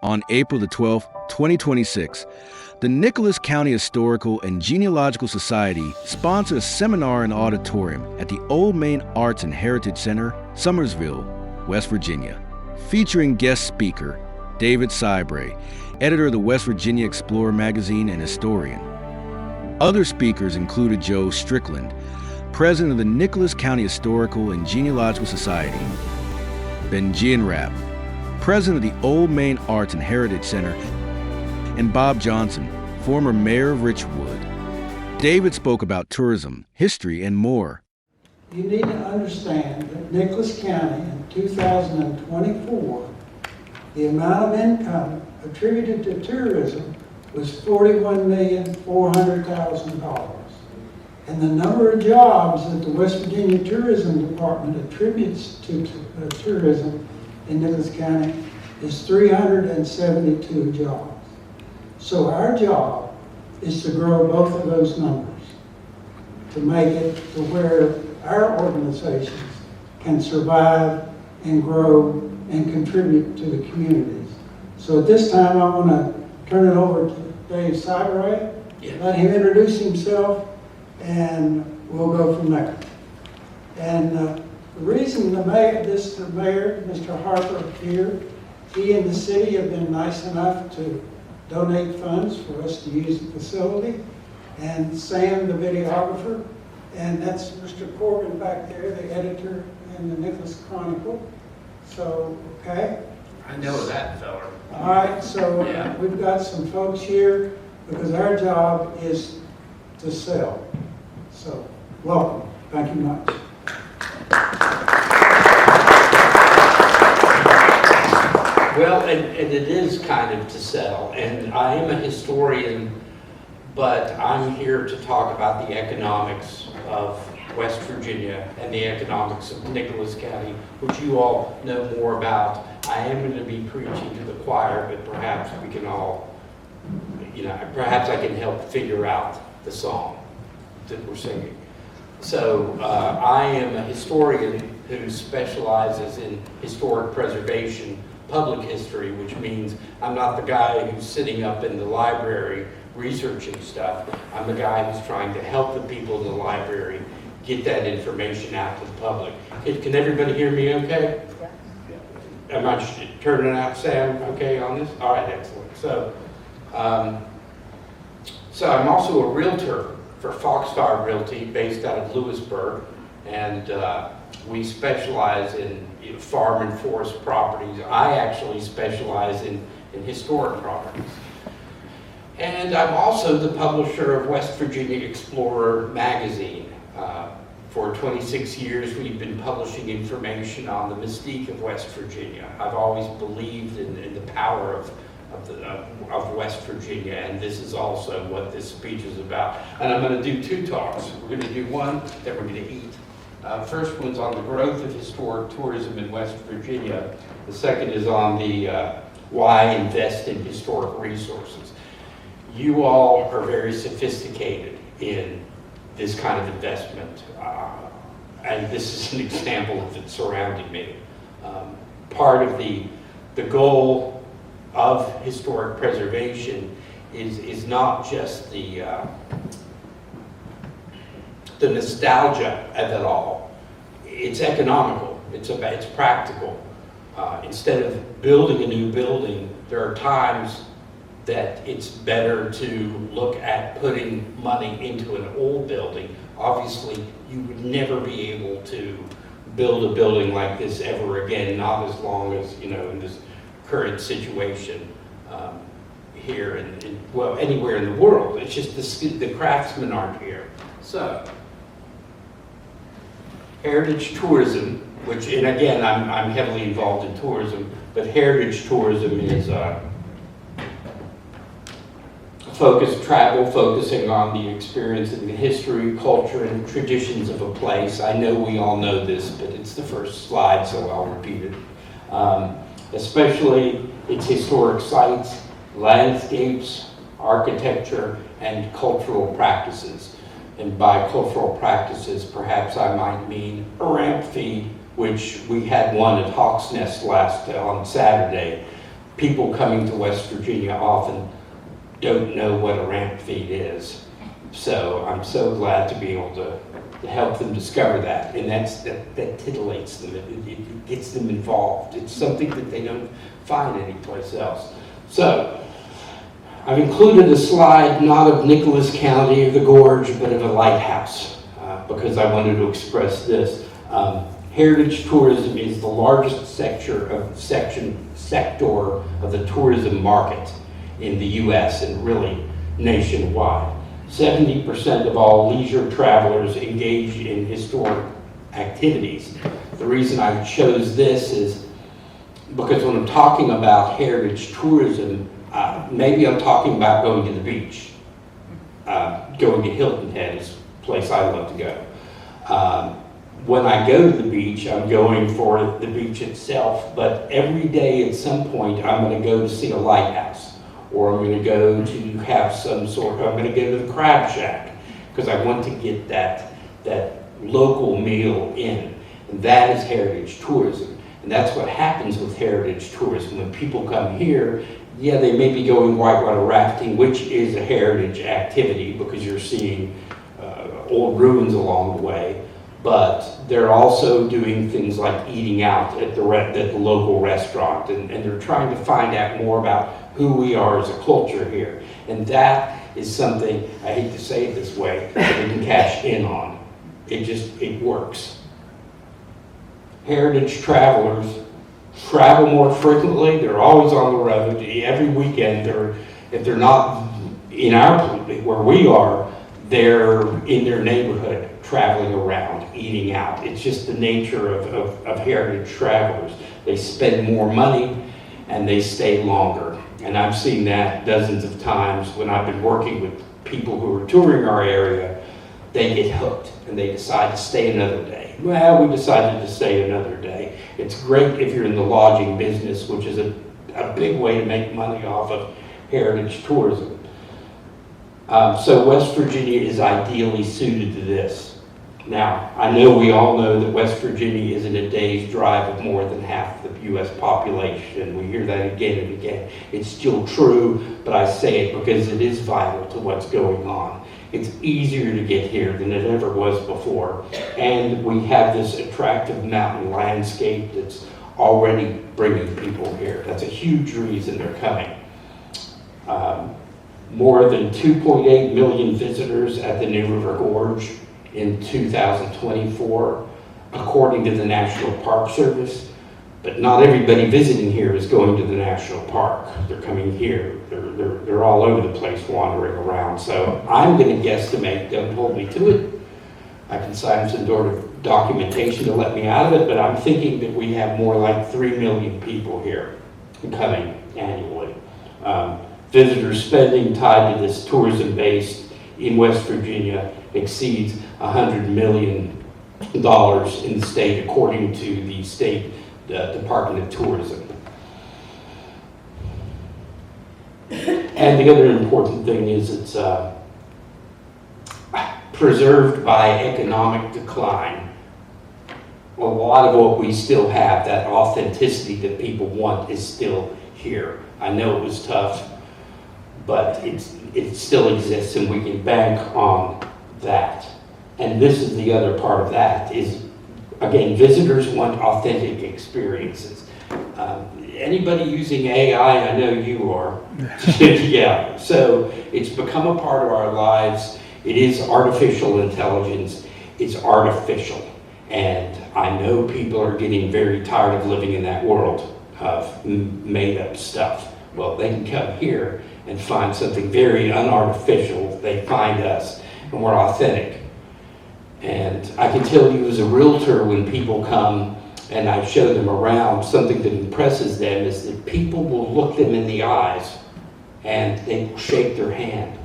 On April the 12th, 2026, the Nicholas County Historical and Genealogical Society sponsored a seminar and auditorium at the Old Main Arts and Heritage Center, Summersville, West Virginia, featuring guest speaker David Sibray, editor of the West Virginia Explorer magazine and historian. Other speakers included Joe Strickland, president of the Nicholas County Historical and Genealogical Society, Ben Gianrapp, president of the Old Main Arts and Heritage Center, and Bob Johnson, former mayor of Richwood. David spoke about tourism, history, and more. You need to understand that Nicholas County in 2024, the amount of income attributed to tourism was $41,400,000. And the number of jobs that the West Virginia Tourism Department attributes to tourism in Nicholas County is 372 jobs. So our job is to grow both of those numbers, to make it to where our organizations can survive and grow and contribute to the communities. So at this time, I want to turn it over to Dave Sibray, let him introduce himself, and we'll go from there. And the reason the mayor, Mr. Harper here, he and the city have been nice enough to donate funds for us to use the facility, and Sam, the videographer, and that's Mr. Corbin back there, the editor in the Nicholas Chronicle. So, okay. I know that fella. All right, so Yeah. we've got some folks here because our job is to sell. So, welcome. Thank you much. Well, and it is kind of to sell, and I am a historian, but I'm here to talk about the economics of West Virginia and the economics of Nicholas County, which you all know more about. I am going to be preaching to the choir, but perhaps we can all, perhaps I can help figure out the song that we're singing. So I am a historian who specializes in historic preservation, public history, which means I'm not the guy who's sitting up in the library researching stuff. I'm the guy who's trying to help the people in the library get that information out to the public. Can everybody hear me okay? Yeah. Am I turning out sound okay on this? All right, excellent. So I'm also a realtor for Foxfire Realty based out of Lewisburg, and we specialize in farm and forest properties. I actually specialize in historic properties. And I'm also the publisher of West Virginia Explorer magazine. For 26 years, we've been publishing information on the mystique of West Virginia. I've always believed in the power of West Virginia, and this is also what this speech is about. And I'm going to do two talks. We're going to do one that we're going to eat. First one's on the growth of historic tourism in West Virginia. The second is on the why invest in historic resources. You all are very sophisticated in this kind of investment, and this is an example of it surrounding me. Part of the goal of historic preservation is not just the nostalgia of it all. It's economical. It's practical. Instead of building a new building, there are times that it's better to look at putting money into an old building. Obviously, you would never be able to build a building like this ever again, not as long as, in this current situation here and anywhere in the world. It's just the craftsmen aren't here. So, heritage tourism, and again, I'm heavily involved in tourism, but heritage tourism is focusing on the experience and the history, culture, and traditions of a place. I know we all know this, but it's the first slide, so I'll repeat it. Especially its historic sites, landscapes, architecture, and cultural practices. And by cultural practices, perhaps I might mean a ramp feed, which we had one at Hawk's Nest on Saturday. people coming to West Virginia often don't know what a ramp feed is. So I'm so glad to be able to help them discover that, and that titillates them. It gets them involved. It's something that they don't find anyplace else. So I've included a slide not of Nicholas County or the Gorge, but of a lighthouse, because I wanted to express this. Heritage tourism is the largest sector of the tourism market in the U.S. and really nationwide. 70% of all leisure travelers engage in historic activities. The reason I chose this is because when I'm talking about heritage tourism, maybe I'm talking about going to the beach. Going to Hilton Head is a place I love to go. When I go to the beach, I'm going for the beach itself, but every day at some point I'm going to go to see a lighthouse, or I'm going to go to have I'm going to go to the crab shack, because I want to get that local meal in. And that is heritage tourism. And that's what happens with heritage tourism. When people come here, yeah, they may be going whitewater rafting, which is a heritage activity because you're seeing old ruins along the way. But they're also doing things like eating out at the local restaurant, and they're trying to find out more about who we are as a culture here. And that is something, I hate to say it this way, that they can cash in on. It works. Heritage travelers travel more frequently. They're always on the road. Every weekend, if they're not in where we are, they're in their neighborhood, traveling around, eating out. It's just the nature of heritage travelers. They spend more money and they stay longer. And I've seen that dozens of times when I've been working with people who are touring our area. They get hooked and they decide to stay another day. Well, we decided to stay another day. It's great if you're in the lodging business, which is a big way to make money off of heritage tourism. So West Virginia is ideally suited to this. Now, I know we all know that West Virginia is in a day's drive of more than half the U.S. population. We hear that again and again. It's still true, but I say it because it is vital to what's going on. It's easier to get here than it ever was before. And we have this attractive mountain landscape that's already bringing people here. That's a huge reason they're coming. More than 2.8 million visitors at the New River Gorge in 2024, according to the National Park Service. But not everybody visiting here is going to the national park. They're coming here. They're all over the place wandering around. So I'm going to guesstimate, don't hold me to it. I can sign some sort of documentation to let me out of it, but I'm thinking that we have more like 3 million people here coming annually. Visitor spending tied to this tourism base in West Virginia exceeds $100 million in the state, according to the state Department of Tourism. And the other important thing is it's preserved by economic decline. A lot of what we still have, that authenticity that people want, is still here. I know it was tough, but it still exists, and we can bank on that. And this is the other part of that is, again, visitors want authentic experiences. Anybody using AI, I know you are. Yeah, so it's become a part of our lives. It is artificial intelligence. It's artificial. And I know people are getting very tired of living in that world of made-up stuff. Well, they can come here and find something very unartificial. They find us, and we're authentic. And I can tell you as a realtor, when people come and I show them around, something that impresses them is that people will look them in the eyes and they will shake their hand.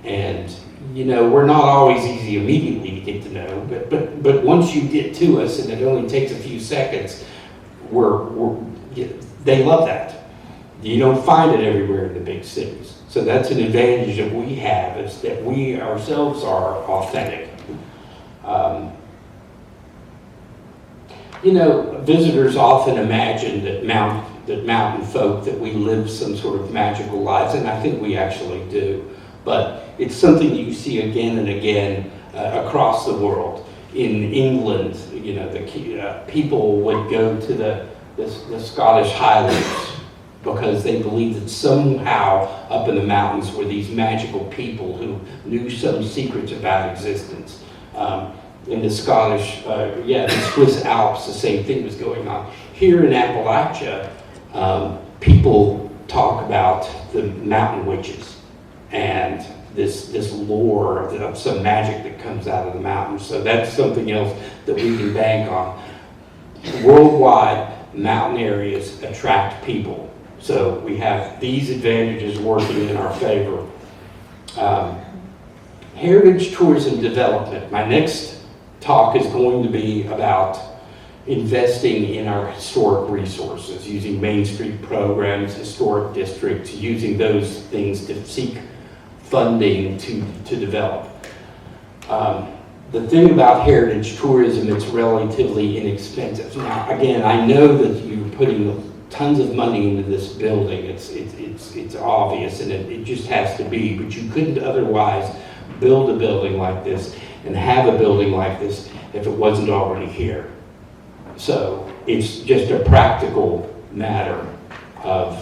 And, you know, we're not always easy immediately to get to know, but once you get to us, and it only takes a few seconds, they love that. You don't find it everywhere in the big cities. So that's an advantage that we have, is that we ourselves are authentic. You know, visitors often imagine that that mountain folk, that we live some sort of magical lives, and I think we actually do. But it's something you see again and again across the world. In England, you know, people would go to the Scottish Highlands because they believed that somehow up in the mountains were these magical people who knew some secrets about existence. In the Scottish, the Swiss Alps, the same thing was going on. Here in Appalachia, people talk about the mountain witches and this lore of some magic that comes out of the mountains. So that's something else that we can bank on. Worldwide, mountain areas attract people. So we have these advantages working in our favor. Heritage tourism development. My next talk is going to be about investing in our historic resources, using Main Street programs, historic districts, using those things to seek funding to develop. The thing about heritage tourism, it's relatively inexpensive. Now, again, I know that you're putting tons of money into this building. It's obvious, and it just has to be, but you couldn't otherwise build a building like this and have a building like this if it wasn't already here. So it's just a practical matter of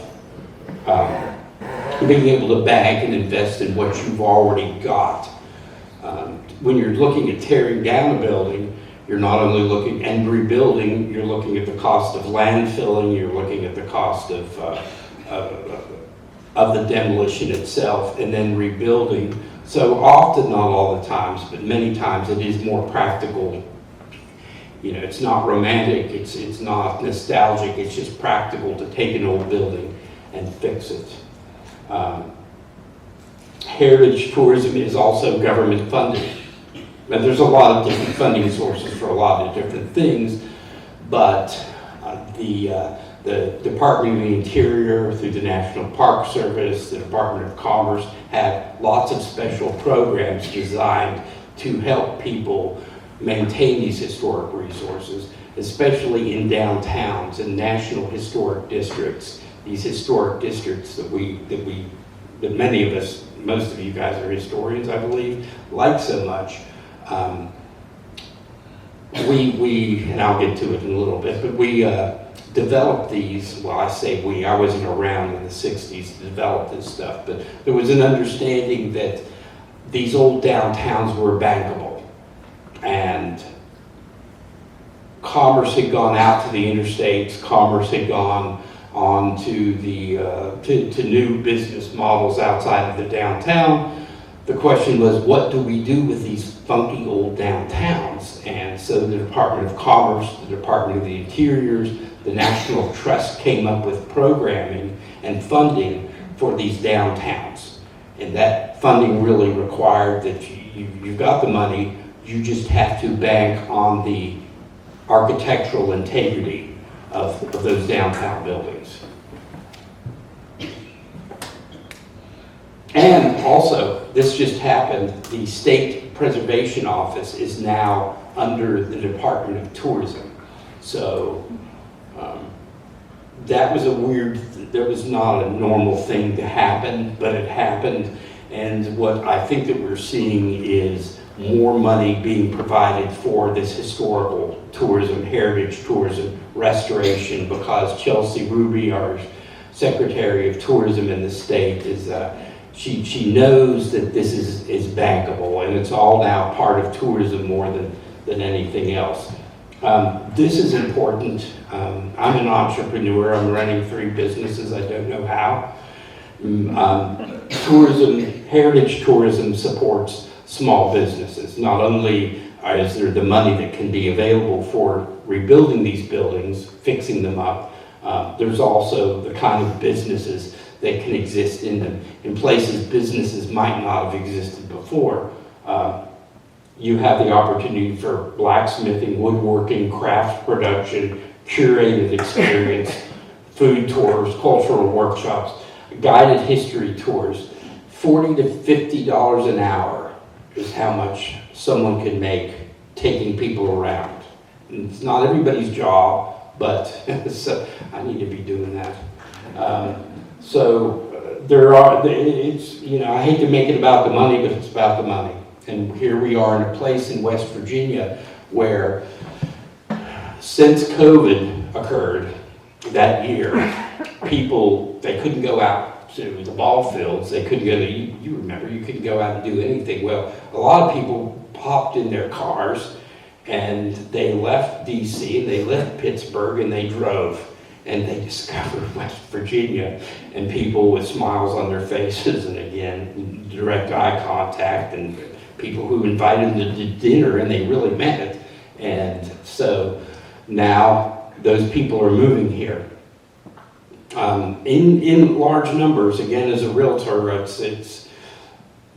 being able to bank and invest in what you've already got. When you're looking at tearing down a building, you're not only looking and rebuilding, you're looking at the cost of landfilling, you're looking at the cost of the demolition itself, and then rebuilding. So often, not all the times, but many times it is more practical. You know, it's not romantic, it's not nostalgic, it's just practical to take an old building and fix it. Heritage tourism is also government funded. Now, there's a lot of different funding sources for a lot of different things, but the Department of the Interior, through the National Park Service, the Department of Commerce, have lots of special programs designed to help people maintain these historic resources, especially in downtowns and national historic districts. These historic districts that many of us, most of you guys are historians, I believe, like so much. And I'll get to it in a little bit, but we developed these, well, I say we, I wasn't around in the 60s to develop this stuff, but there was an understanding that these old downtowns were bankable, and commerce had gone out to the interstates, commerce had gone on to the to new business models outside of the downtown. The question was, what do we do with these funky old downtowns? And so the Department of Commerce, the Department of the Interiors, the National Trust came up with programming and funding for these downtowns. And that funding really required that you've got the money, you just have to bank on the architectural integrity of those downtown buildings. And also, this just happened, the State Preservation Office is now under the Department of Tourism. So that was that was not a normal thing to happen, but it happened. And what I think that we're seeing is more money being provided for this historical tourism, heritage tourism, restoration, because Chelsea Ruby, our Secretary of Tourism in the state, is she knows that this is bankable, and it's all now part of tourism more than anything else. This is important. I'm an entrepreneur. I'm running 3 businesses. I don't know how. Heritage tourism supports small businesses. Not only is there the money that can be available for rebuilding these buildings, fixing them up, there's also the kind of businesses that can exist in them, in places businesses might not have existed before. You have the opportunity for blacksmithing, woodworking, craft production, curated experience, food tours, cultural workshops, guided history tours. $40 to $50 an hour is how much someone can make taking people around. And it's not everybody's job, but so I need to be doing that. There are, it's, you know, I hate to make it about the money, but it's about the money. And here we are in a place in West Virginia where since COVID occurred that year, people, they couldn't go out to the ball fields. They couldn't go to, you remember, you couldn't go out and do anything. Well, a lot of people hopped in their cars and they left DC and they left Pittsburgh and they drove. And they discovered West Virginia, and people with smiles on their faces, and again, direct eye contact, and people who invited them to dinner, and they really meant it. And so now those people are moving here. In large numbers, again, as a realtor, it's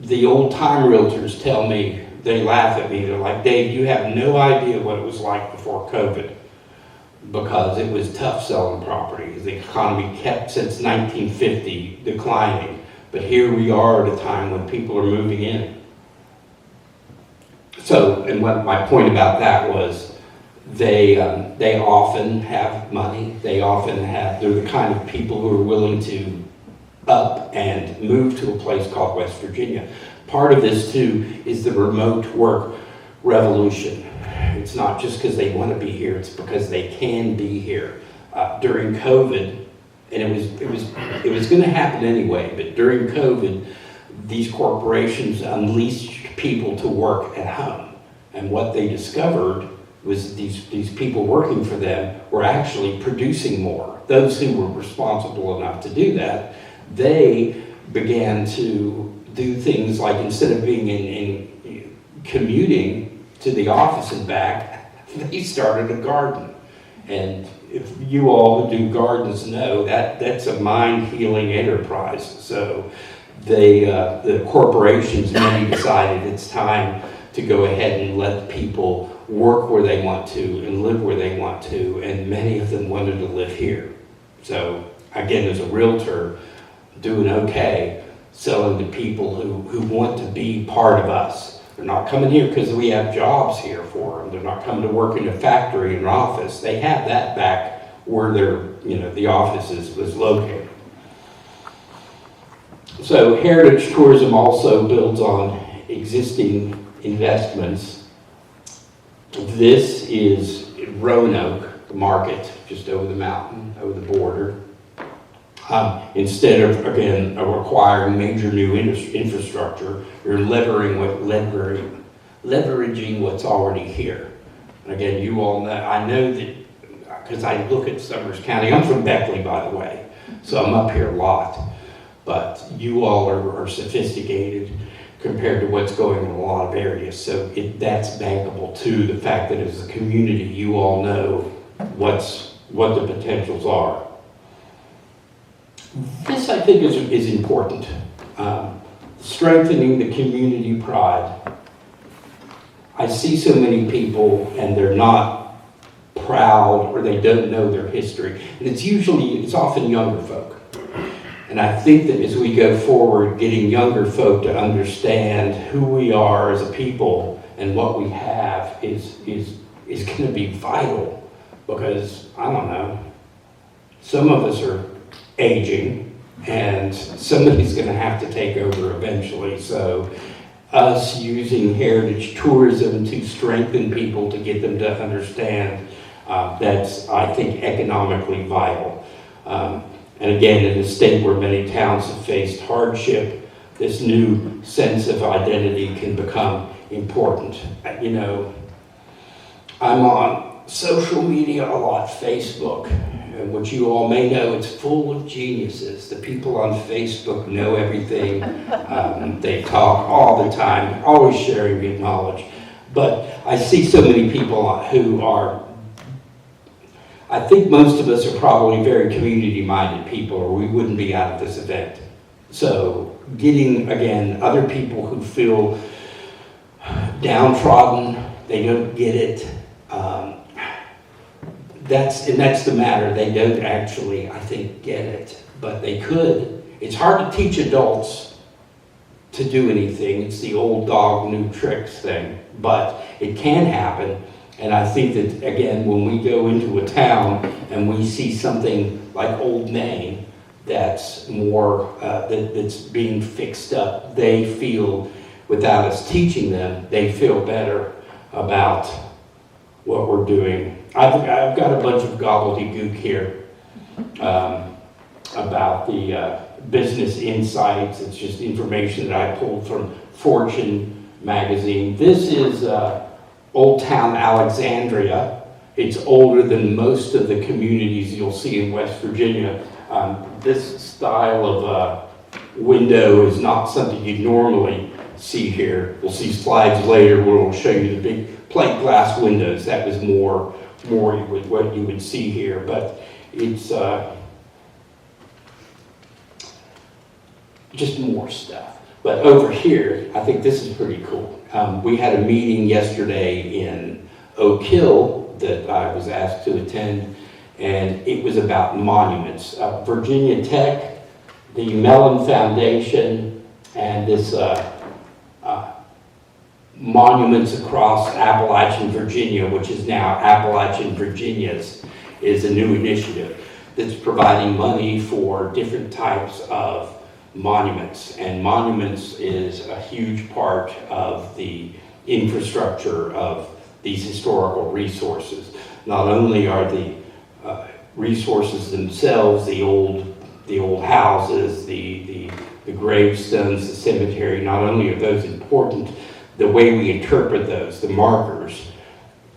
the old time realtors tell me, they laugh at me, they're like, Dave, you have no idea what it was like before COVID. Because it was tough selling property. The economy kept since 1950 declining, but here we are at a time when people are moving in. So, and what my point about that was, they often have money. They're the kind of people who are willing to up and move to a place called West Virginia. Part of this too is the remote work revolution. It's not just because they want to be here, it's because they can be here. During COVID, and it was going to happen anyway, but during COVID, these corporations unleashed people to work at home. And what they discovered was these people working for them were actually producing more. Those who were responsible enough to do that, they began to do things like, instead of being in commuting to the office and back, they started a garden. And if you all who do gardens know, that's a mind-healing enterprise. So the corporations, many decided it's time to go ahead and let people work where they want to and live where they want to, and many of them wanted to live here. So again, as a realtor, doing okay, selling to people who want to be part of us. They're not coming here because we have jobs here for them. They're not coming to work in a factory or an office. They have that back where the office was located. So heritage tourism also builds on existing investments. This is Roanoke, the market, just over the mountain, over the border. Instead of, again, requiring major new infrastructure, you're leveraging what's already here. And again, you all know, I know that, because I look at Summers County, I'm from Beckley, by the way, so I'm up here a lot, but you all are sophisticated compared to what's going on in a lot of areas, so that's bankable too, the fact that as a community, you all know what the potentials are. This, I think, is important. Strengthening the community pride. I see so many people and they're not proud or they don't know their history. And it's often younger folk. And I think that as we go forward, getting younger folk to understand who we are as a people and what we have is going to be vital. Because, I don't know, some of us are aging, and somebody's going to have to take over eventually. So us using heritage tourism to strengthen people, to get them to understand, that's, I think, economically vital. And again, in a state where many towns have faced hardship, this new sense of identity can become important. You know, I'm on social media a lot, Facebook. And what you all may know, it's full of geniuses. The people on Facebook know everything. They talk all the time, always sharing good knowledge. But I see so many people who are, I think most of us are probably very community-minded people, or we wouldn't be out at this event. So getting, again, other people who feel downtrodden, they don't get it. That's the matter. They don't actually, I think, get it, but they could. It's hard to teach adults to do anything. It's the old dog, new tricks thing, but it can happen. And I think that, again, when we go into a town and we see something like Old Main that's more, that's being fixed up, they feel, without us teaching them, they feel better about what we're doing. I've got a bunch of gobbledygook here about the business insights. It's just information that I pulled from Fortune magazine. This is Old Town Alexandria. It's older than most of the communities you'll see in West Virginia. This style of window is not something you'd normally see here. We'll see slides later where we'll show you the big plate glass windows. That was more what you would see here, but it's just more stuff. But over here, I think this is pretty cool. We had a meeting yesterday in Oak Hill that I was asked to attend, and it was about monuments. Virginia Tech, the Mellon Foundation, and this Monuments Across Appalachian Virginia, which is now Appalachian Virginia's, is a new initiative that's providing money for different types of monuments. And monuments is a huge part of the infrastructure of these historical resources. Not only are the resources themselves, the old houses, the gravestones, the cemetery, not only are those important, the way we interpret those, the markers.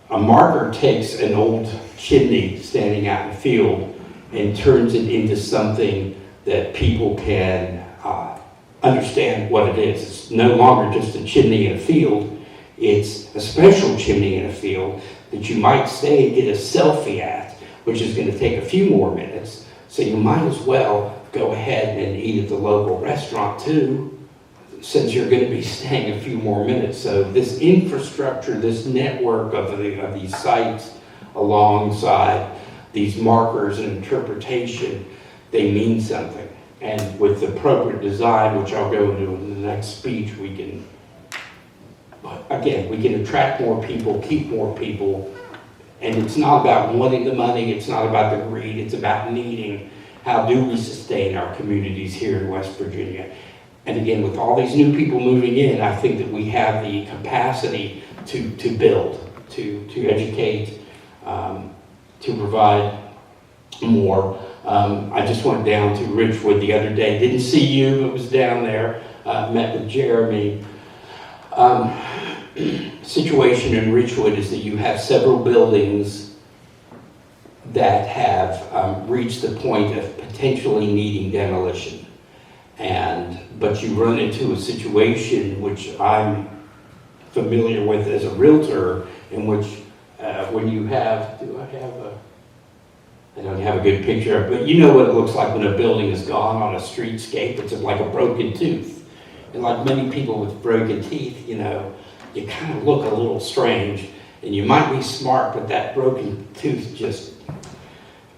A marker takes an old chimney standing out in the field and turns it into something that people can understand what it is. It's no longer just a chimney in a field, it's a special chimney in a field that you might stay and get a selfie at, which is going to take a few more minutes. So you might as well go ahead and eat at the local restaurant too, since you're going to be staying a few more minutes. So this infrastructure, this network of these sites alongside these markers and interpretation, they mean something. And with the appropriate design, which I'll go into in the next speech, we can attract more people, keep more people. And it's not about wanting the money, it's not about the greed, it's about needing, how do we sustain our communities here in West Virginia? And again, with all these new people moving in, I think that we have the capacity to build, to educate, to provide more. I just went down to Ridgewood the other day. Didn't see you, but was down there. Met with Jeremy. Situation in Ridgewood is that you have several buildings that have reached the point of potentially needing demolition. But you run into a situation which I'm familiar with as a realtor, in which when you have, I don't have a good picture, but you know what it looks like when a building is gone on a streetscape. It's like a broken tooth. And like many people with broken teeth, you know, you kind of look a little strange, and you might be smart, but that broken tooth just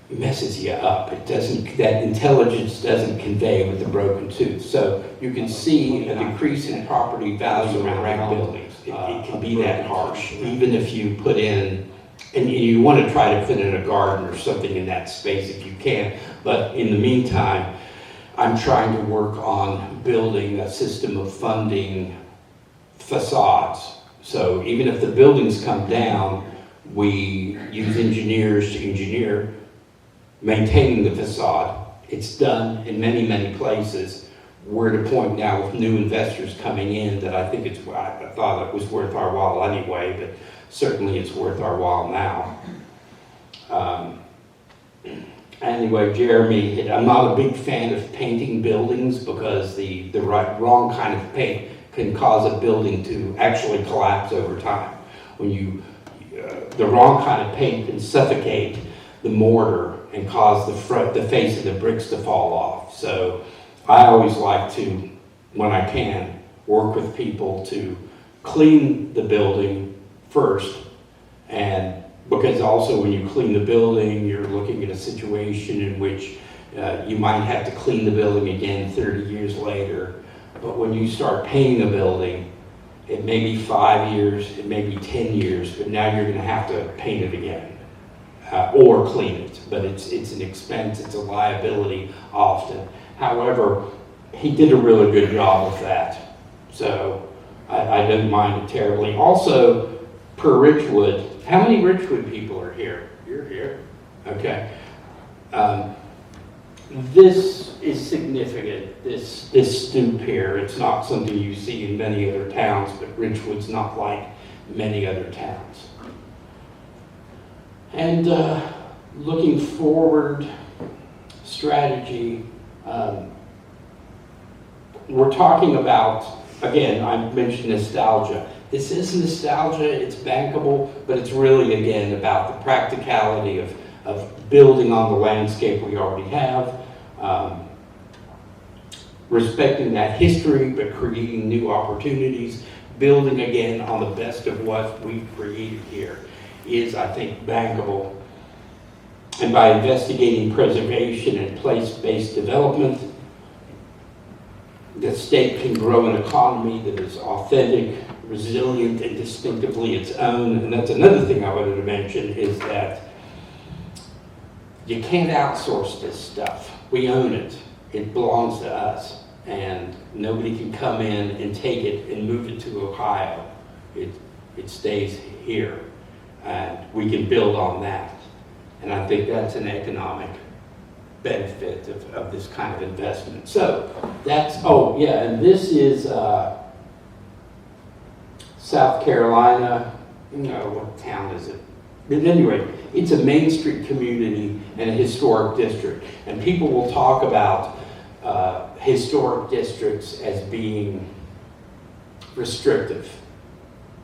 messes you up. It doesn't, that intelligence doesn't convey with the broken tooth. So you can see a decrease in property value around buildings. It can be that harsh, even if you put in, and you want to try to fit in a garden or something in that space if you can. But in the meantime, I'm trying to work on building a system of funding facades. So even if the buildings come down, we use engineers to engineer maintaining the facade. It's done in many, many places. We're at a point now with new investors coming in that I think I thought it was worth our while anyway, but certainly it's worth our while now. Anyway, Jeremy, I'm not a big fan of painting buildings because the wrong kind of paint can cause a building to actually collapse over time. When the wrong kind of paint can suffocate the mortar and cause the face of the bricks to fall off. So I always like to, when I can, work with people to clean the building first. And because also when you clean the building, you're looking at a situation in which you might have to clean the building again 30 years later. But when you start painting a building, It may be 5 years, it may be 10 years, but now you're going to have to paint it again or clean it. But it's an expense, it's a liability often. However, he did a really good job of that. So I don't mind it terribly. Also, per Richwood, how many Richwood people are here? You're here. Okay. This is significant, this stoop here. It's not something you see in many other towns, but Richwood's not like many other towns. And looking forward, strategy, we're talking about, again, I mentioned nostalgia. This is nostalgia, it's bankable, but it's really, again, about the practicality of building on the landscape we already have, respecting that history, but creating new opportunities, building again on the best of what we've created here is, I think, bankable. And by investigating preservation and place-based development, the state can grow an economy that is authentic, resilient, and distinctively its own. And that's another thing I wanted to mention is that you can't outsource this stuff. We own it. It belongs to us. And nobody can come in and take it and move it to Ohio. It stays here. And we can build on that. And I think that's an economic benefit of this kind of investment. So that's, oh yeah, and this is South Carolina. No, what town is it? But anyway, it's a Main Street community and a historic district. And people will talk about historic districts as being restrictive,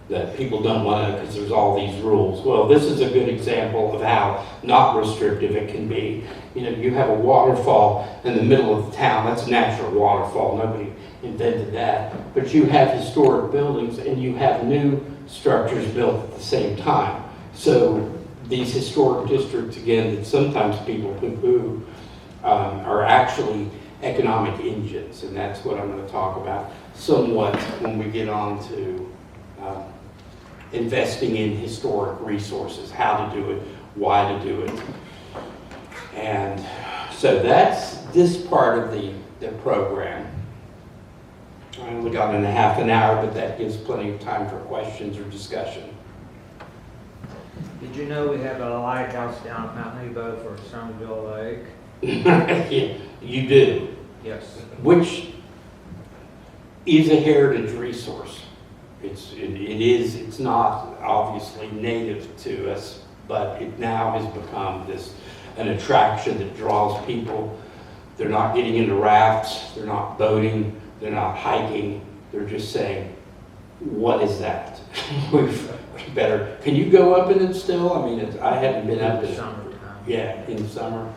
that people don't want to because there's all these rules. Well, this is a good example of how not restrictive it can be. You know, you have a waterfall in the middle of the town. That's a natural waterfall. Nobody invented that. But you have historic buildings and you have new structures built at the same time. So these historic districts, again, that sometimes people poo-poo, are actually economic engines. And that's what I'm going to talk about somewhat when we get on to investing in historic resources, how to do it, why to do it. And so that's this part of the program. I only got in a half an hour, but that gives plenty of time for questions or discussion. Did you know we have a lighthouse down at Mount Nebo for Summersville Lake? Yeah, you do. Yes. Which is a heritage resource. It's not obviously native to us, but it now has become an attraction that draws people. They're not getting into rafts, they're not boating, they're not hiking, they're just saying, what is that? we better, can you go up in it still? I mean, I haven't been up in it. Summertime. Yeah, in summer.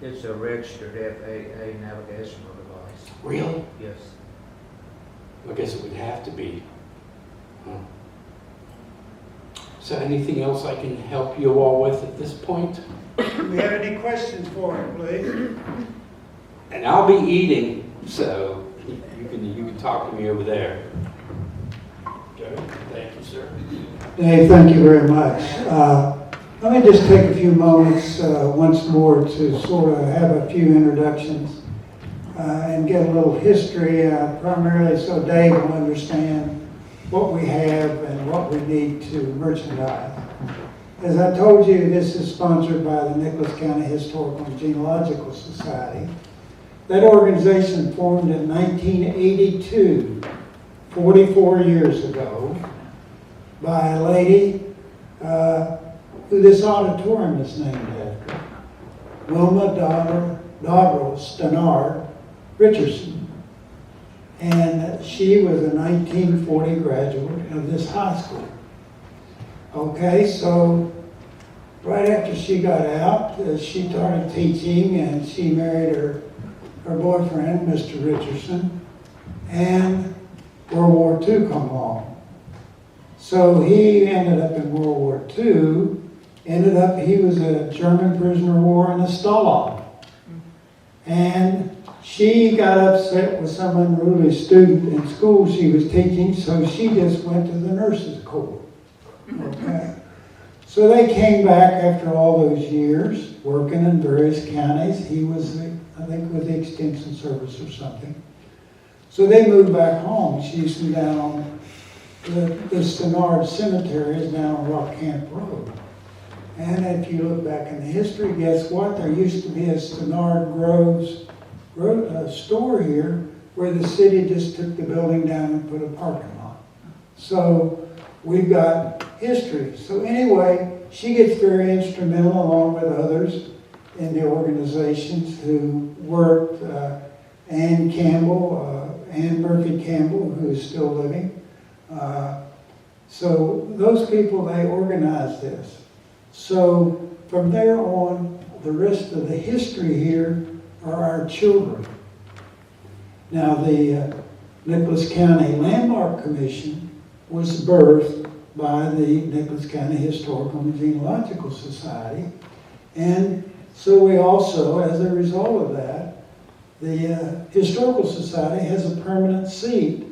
It's a registered FAA navigational device. Really? Yes. I guess it would have to be. So anything else I can help you all with at this point? Do we have any questions for him, please? And I'll be eating, so you can talk to me over there. Okay, thank you, sir. Dave, thank you very much. Let me just take a few moments once more to sort of have a few introductions and get a little history, primarily so Dave will understand what we have and what we need to merchandise. As I told you, this is sponsored by the Nicholas County Historical and Genealogical Society. That organization formed in 1982, 44 years ago, by a lady who this auditorium is named after, Wilma Dobro Stannard Richardson. And she was a 1940 graduate of this high school. Okay, so right after she got out, she started teaching and she married her boyfriend, Mr. Richardson, and World War II come along. So he ended up in World War II, he was a German prisoner of war in a Stalag. And She got upset with some unruly student in school she was teaching, so she just went to the nurses' corps. Okay? So they came back after all those years, working in various counties. He was, I think, with the Extension Service or something. So they moved back home. She used to be down on the Stenard Cemetery is down on Rock Camp Road. And if you look back in the history, guess what? There used to be a Stenard Groves store here where the city just took the building down and put a parking lot. So we've got history. So anyway, she gets very instrumental along with others in the organizations who worked, Ann Murphy Campbell, who is still living. So those people, they organized this. So from there on, the rest of the history here are our children. Now the Nicholas County Landmark Commission was birthed by the Nicholas County Historical and Genealogical Society. And so we also, as a result of that, the Historical Society has a permanent seat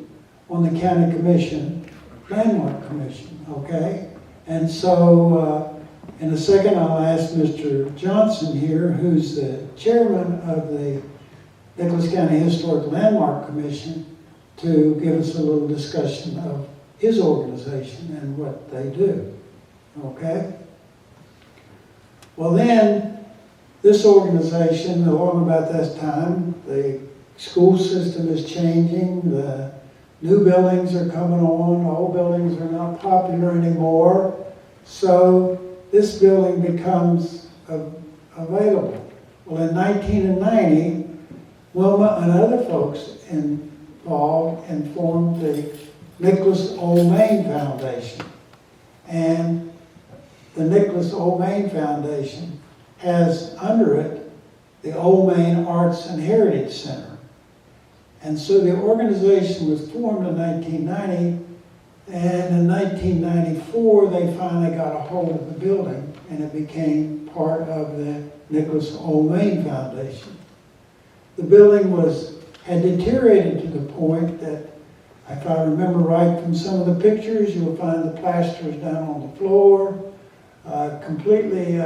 on the County Commission, Landmark Commission, okay? And so in a second I'll ask Mr. Johnson here, who's the chairman of the Nicholas County Historic Landmark Commission, to give us a little discussion of his organization and what they do, okay? Well then, this organization, along about this time, the school system is changing, the new buildings are coming on, old buildings are not popular anymore, so this building becomes available. Well, in 1990, Wilma and other folks involved and formed the Nicholas Old Main Foundation. And the Nicholas Old Main Foundation has under it the Old Main Arts and Heritage Center. And so the organization was formed in 1990, and in 1994 they finally got a hold of the building and it became part of the Nicholas Old Main Foundation. The building had deteriorated to the point that, if I remember right from some of the pictures, you'll find the plasters down on the floor, completely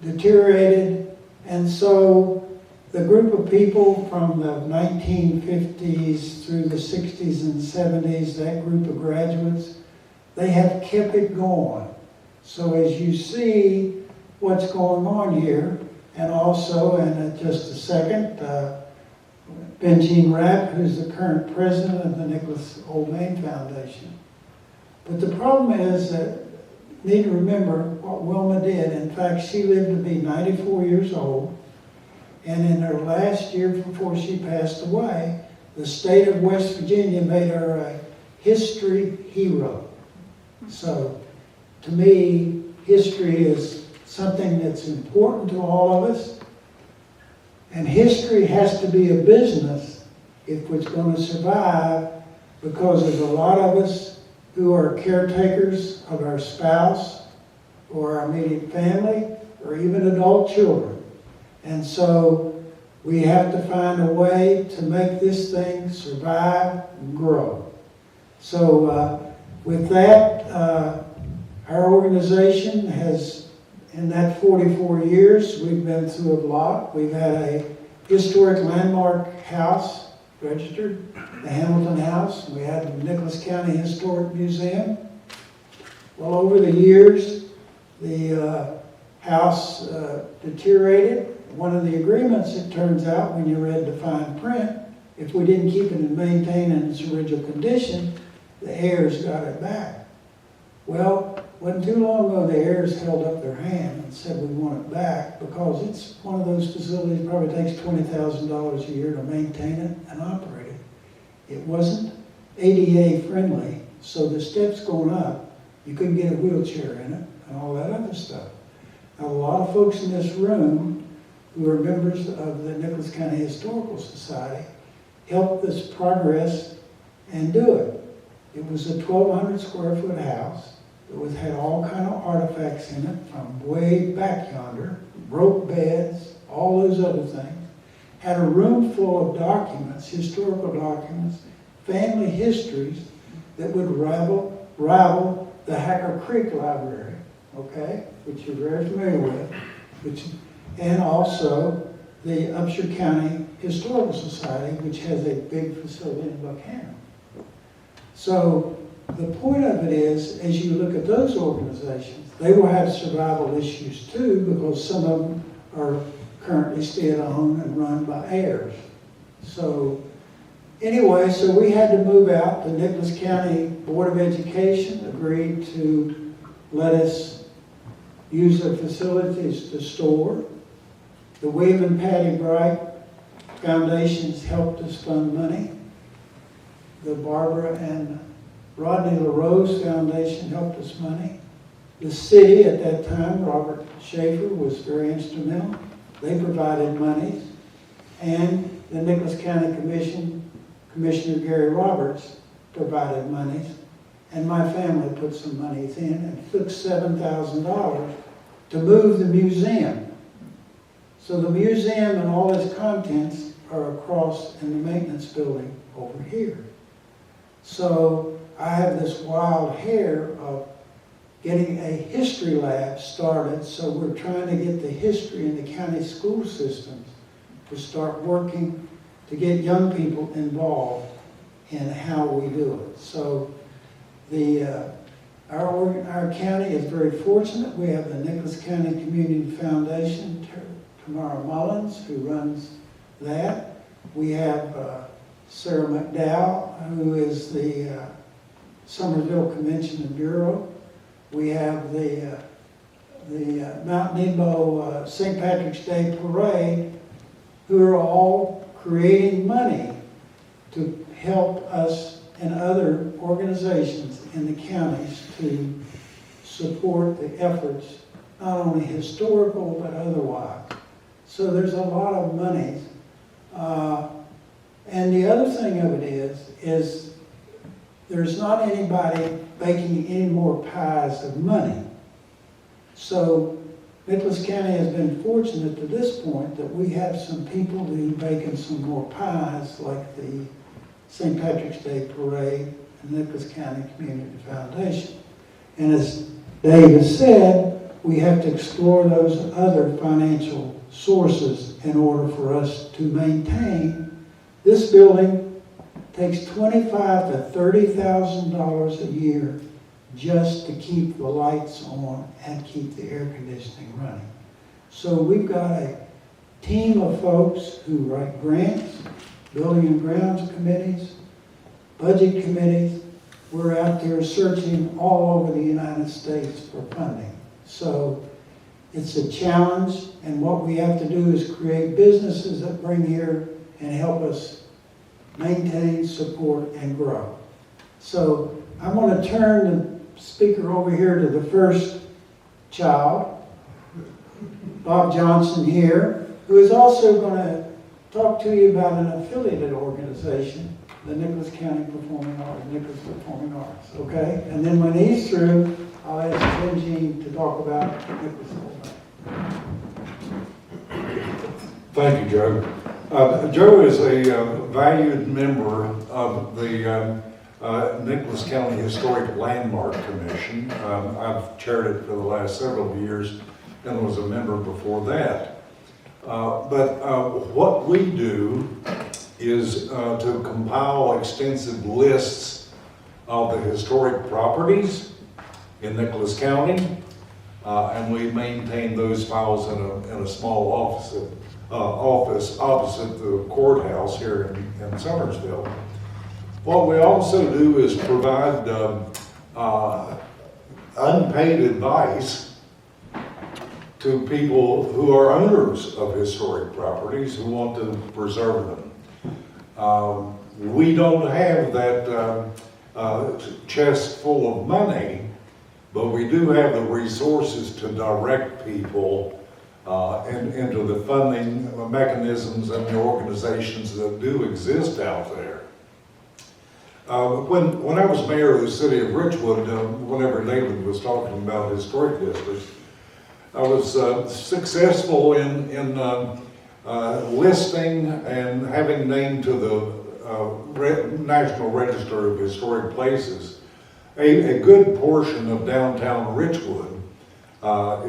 deteriorated. And so the group of people from the 1950s through the 60s and 70s, that group of graduates, they have kept it going. So as you see what's going on here, and also, in just a second, Benjean Rapp, who's the current president of the Nicholas Old Main Foundation. But the problem is that you need to remember what Wilma did. In fact, she lived to be 94 years old, and in her last year before she passed away, the state of West Virginia made her a history hero. So, to me, history is something that's important to all of us. And history has to be a business if it's going to survive, because there's a lot of us who are caretakers of our spouse or our immediate family or even adult children. And so we have to find a way to make this thing survive and grow. So with that, our organization has, in that 44 years, we've been through a lot. We've had a historic landmark house registered, the Hamilton House. We had the Nicholas County Historic Museum. Well, over the years, the house deteriorated. One of the agreements, it turns out, when you read the fine print, if we didn't keep it and maintain in its original condition, the heirs got it back. Well, wasn't too long ago, the heirs held up their hand and said we want it back, because it's one of those facilities, probably takes $20,000 a year to maintain it and operate it. It wasn't ADA friendly, so the steps going up, you couldn't get a wheelchair in it and all that other stuff. Now, a lot of folks in this room who are members of the Nicholas County Historical Society helped this progress and do it. It was a 1,200 square foot house. It had all kind of artifacts in it from way back yonder, broke beds, all those other things. had a room full of documents, historical documents, family histories that would rival the Hacker Creek Library, okay, which you're very familiar with, and also the Upshur County Historical Society, which has a big facility in Buchanan. So the point of it is, as you look at those organizations, they will have survival issues too, because some of them are currently stay at home and run by heirs. So anyway, so we had to move out. The Nicholas County Board of Education agreed to let us use their facilities to store. The William and Patty Bright Foundations helped us fund money. The Barbara and Rodney LaRose Foundation helped us money. The city at that time, Robert Schaefer, was very instrumental. They provided monies. And the Nicholas County Commissioner Gary Roberts provided monies. And my family put some monies in and took $7,000 to move the museum. So the museum and all its contents are across in the maintenance building over here. So I have this wild hair of getting a history lab started, so we're trying to get the history in the county school systems to start working to get young people involved in how we do it. So our county is very fortunate. We have the Nicholas County Community Foundation, Tamara Mullins, who runs that. We have Sarah McDowell, who is the Summersville Convention and Bureau. We have the Mount Nebo St. Patrick's Day Parade, who are all creating money to help us and other organizations in the counties to support the efforts, not only historical but otherwise. So there's a lot of money. And the other thing of it is there's not anybody baking any more pies of money. So Nicholas County has been fortunate to this point that we have some people who are baking some more pies, like the St. Patrick's Day Parade and Nicholas County Community Foundation. And as Dave has said, we have to explore those other financial sources in order for us to maintain. This building takes $25,000 to $30,000 a year just to keep the lights on and keep the air conditioning running. So we've got a team of folks who write grants, building and grounds committees, budget committees. We're out there searching all over the United States for funding. So it's a challenge, and what we have to do is create businesses that bring here and help us maintain, support, and grow. So I'm going to turn the speaker over here to the first child, Bob Johnson here, who is also going to talk to you about an affiliated organization, the Nicholas County Performing Arts, Nicholas Performing Arts, okay? And then when he's through, I'll ask Benji to talk about Nicholas Performing. Thank you, Joe. Joe is a valued member of the Nicholas County Historic Landmark Commission. I've chaired it for the last several years and was a member before that. But what we do is to compile extensive lists of the historic properties in Nicholas County, and we maintain those files in a small office opposite the courthouse here in Summersville. What we also do is provide unpaid advice to people who are owners of historic properties who want to preserve them. We don't have that chest full of money, but we do have the resources to direct people into the funding mechanisms and the organizations that do exist out there. When I was mayor of the city of Richwood, whenever David was talking about historic districts, I was successful in listing and having named to the National Register of Historic Places a good portion of downtown Richwood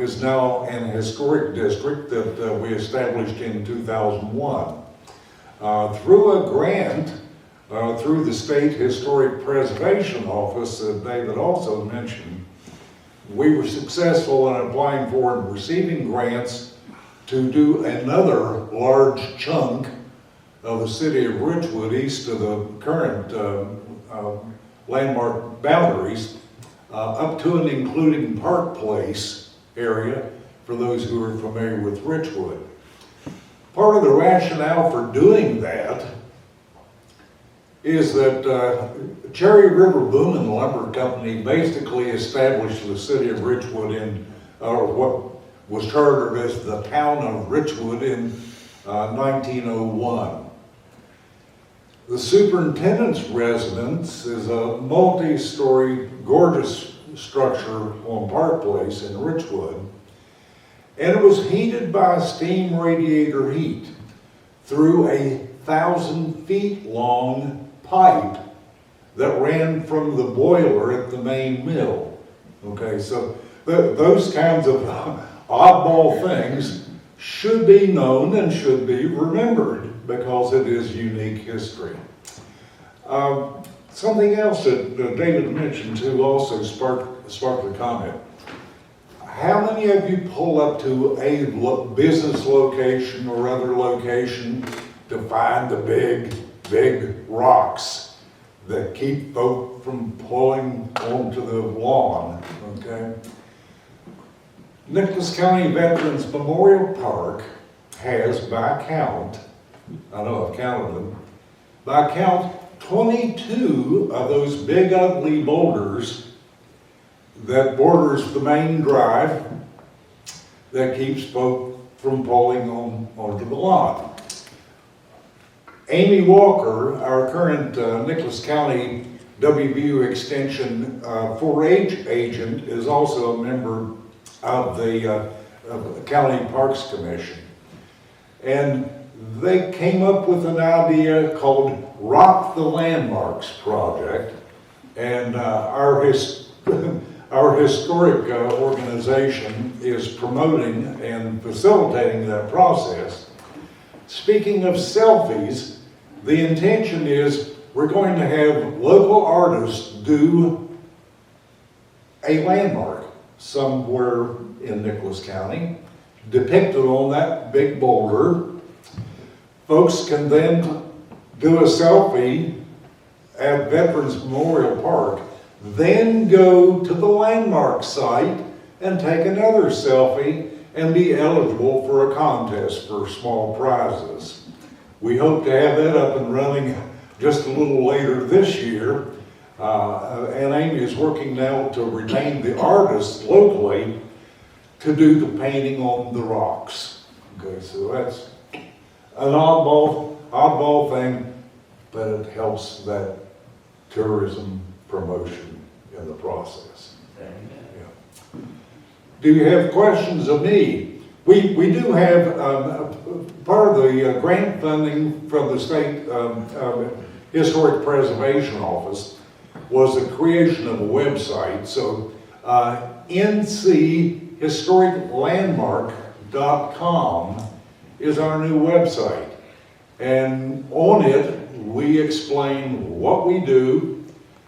is now an historic district that we established in 2001. Through a grant through the State Historic Preservation Office that David also mentioned, we were successful in applying for and receiving grants to do another large chunk of the city of Richwood east of the current landmark boundaries, up to and including Park Place area, for those who are familiar with Richwood. Part of the rationale for doing that is that Cherry River Boom and Lumber Company basically established the city of Richwood in what was chartered as the town of Richwood in 1901. The superintendent's residence is a multi-story, gorgeous structure on Park Place in Richwood, and it was heated by steam radiator heat through a 1,000 feet long pipe that ran from the boiler at the main mill. Okay, so those kinds of oddball things should be known and should be remembered because it is unique history. Something else that David mentioned too also sparked a comment. How many of you pull up to a business location or other location to find the big rocks that keep folk from pulling onto the lawn, okay? Nicholas County Veterans Memorial Park has, by count, I know I've counted them, by count 22 of those big ugly boulders that borders the main drive that keeps folk from pulling onto the lawn. Amy Walker, our current Nicholas County WVU Extension 4-H agent, is also a member of the County Parks Commission. And they came up with an idea called Rock the Landmarks Project, and our historic organization is promoting and facilitating that process. Speaking of selfies, the intention is we're going to have local artists do a landmark somewhere in Nicholas County, depicted on that big boulder. Folks can then do a selfie at Veterans Memorial Park, then go to the landmark site and take another selfie and be eligible for a contest for small prizes. We hope to have that up and running just a little later this year. And Amy is working now to retain the artists locally to do the painting on the rocks. Okay, so that's an oddball thing, but it helps that tourism promotion in the process. Yeah. Do you have questions of me? We do have part of the grant funding from the State Historic Preservation Office was the creation of a website. So nchistoriclandmark.com is our new website. And on it, we explain what we do.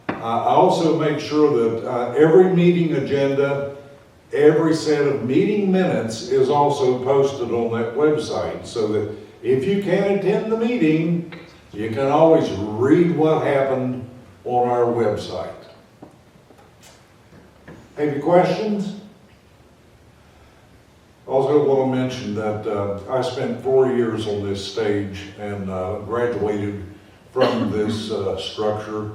I also make sure that every meeting agenda, every set of meeting minutes is also posted on that website, so that if you can't attend the meeting, you can always read what happened on our website. Any questions? Also want to mention that I spent 4 years on this stage and graduated from this structure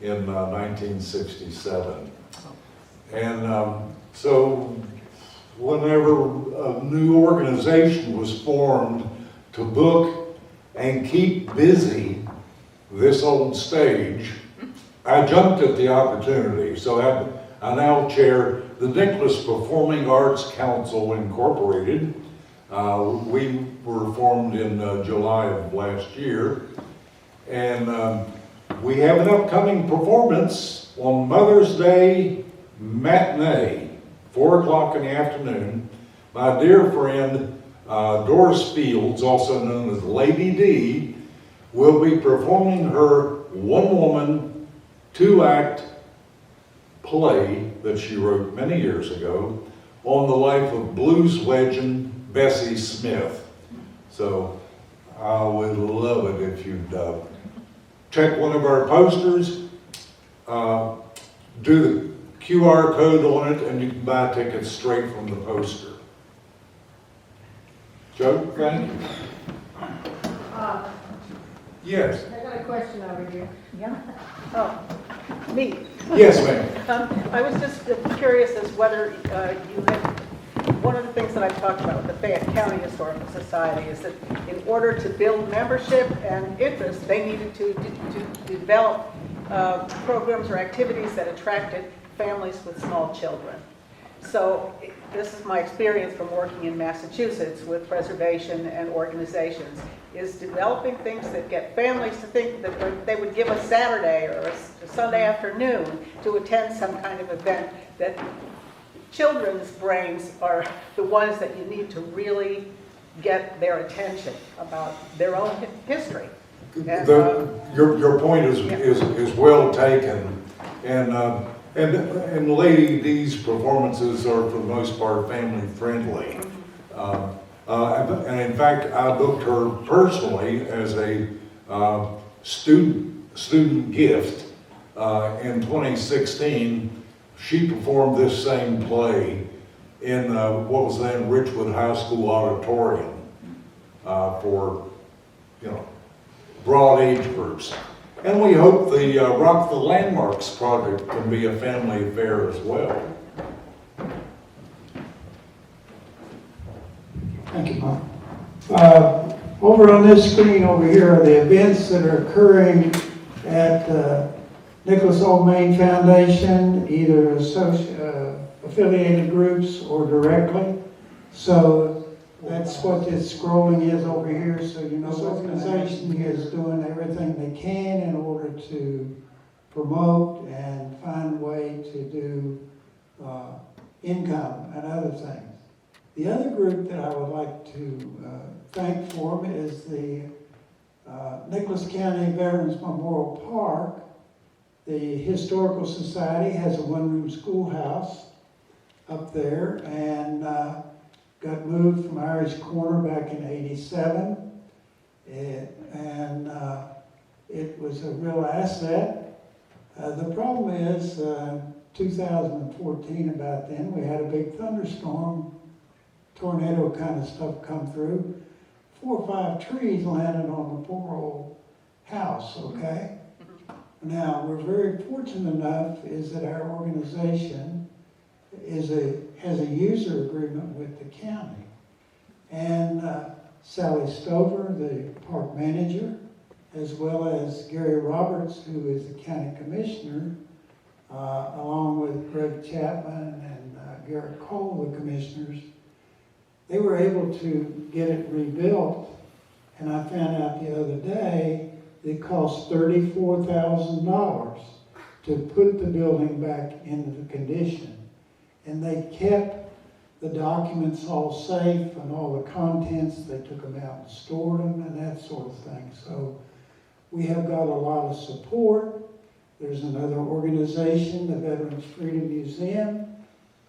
in 1967. And so whenever a new organization was formed to book and keep busy this old stage, I jumped at the opportunity. So I now chair the Nicholas Performing Arts Council Incorporated, We were formed in July of last year, and we have an upcoming performance on Mother's Day matinee, 4 o'clock in the afternoon. My dear friend Doris Fields, also known as Lady D, will be performing her one-woman, two-act play that she wrote many years ago on the life of blues legend Bessie Smith. So I would love it if you'd check one of our posters, do the QR code on it, and you can buy tickets straight from the poster. Joe, thank you. Yes. I got a question over here. Yeah? Oh, me. Yes, ma'am. I was just curious as whether you had, one of the things that I've talked about with the Fayette County Historical Society is that in order to build membership and interest, they needed to develop programs or activities that attracted families with small children. So this is my experience from working in Massachusetts with preservation and organizations, is developing things that get families to think that they would give a Saturday or a Sunday afternoon to attend some kind of event, that children's brains are the ones that you need to really get their attention about their own history. And, Your point is well taken, and Lady D's performances are for the most part family friendly. And in fact, I booked her personally as a student gift in 2016. She performed this same play in what was then Richwood High School auditorium for, broad age groups. And we hope the Rock the Landmarks project can be a family affair as well. Thank you, Mark. Over on this screen over here are the events that are occurring at Nicholas Old Main Foundation, either affiliated groups or directly. So that's what this scrolling is over here. So you know, this organization is doing everything they can in order to promote and find a way to do income and other things. The other group that I would like to thank for them is the Nicholas County Veterans Memorial Park. The Historical Society has a one-room schoolhouse up there and got moved from Irish Corner back in '87. And it was a real asset. The problem is 2014, about then, we had a big thunderstorm, tornado kind of stuff come through. 4 or 5 trees landed on the poor old house, okay? Now, we're very fortunate enough is that our organization has a user agreement with the county. And Sally Stover, the park manager, as well as Gary Roberts, who is the county commissioner, along with Greg Chapman and Garrett Cole, the commissioners, they were able to get it rebuilt. And I found out the other day it cost $34,000 to put the building back into the condition. And they kept the documents all safe and all the contents. They took them out and stored them and that sort of thing. So we have got a lot of support. There's another organization, the Veterans Freedom Museum,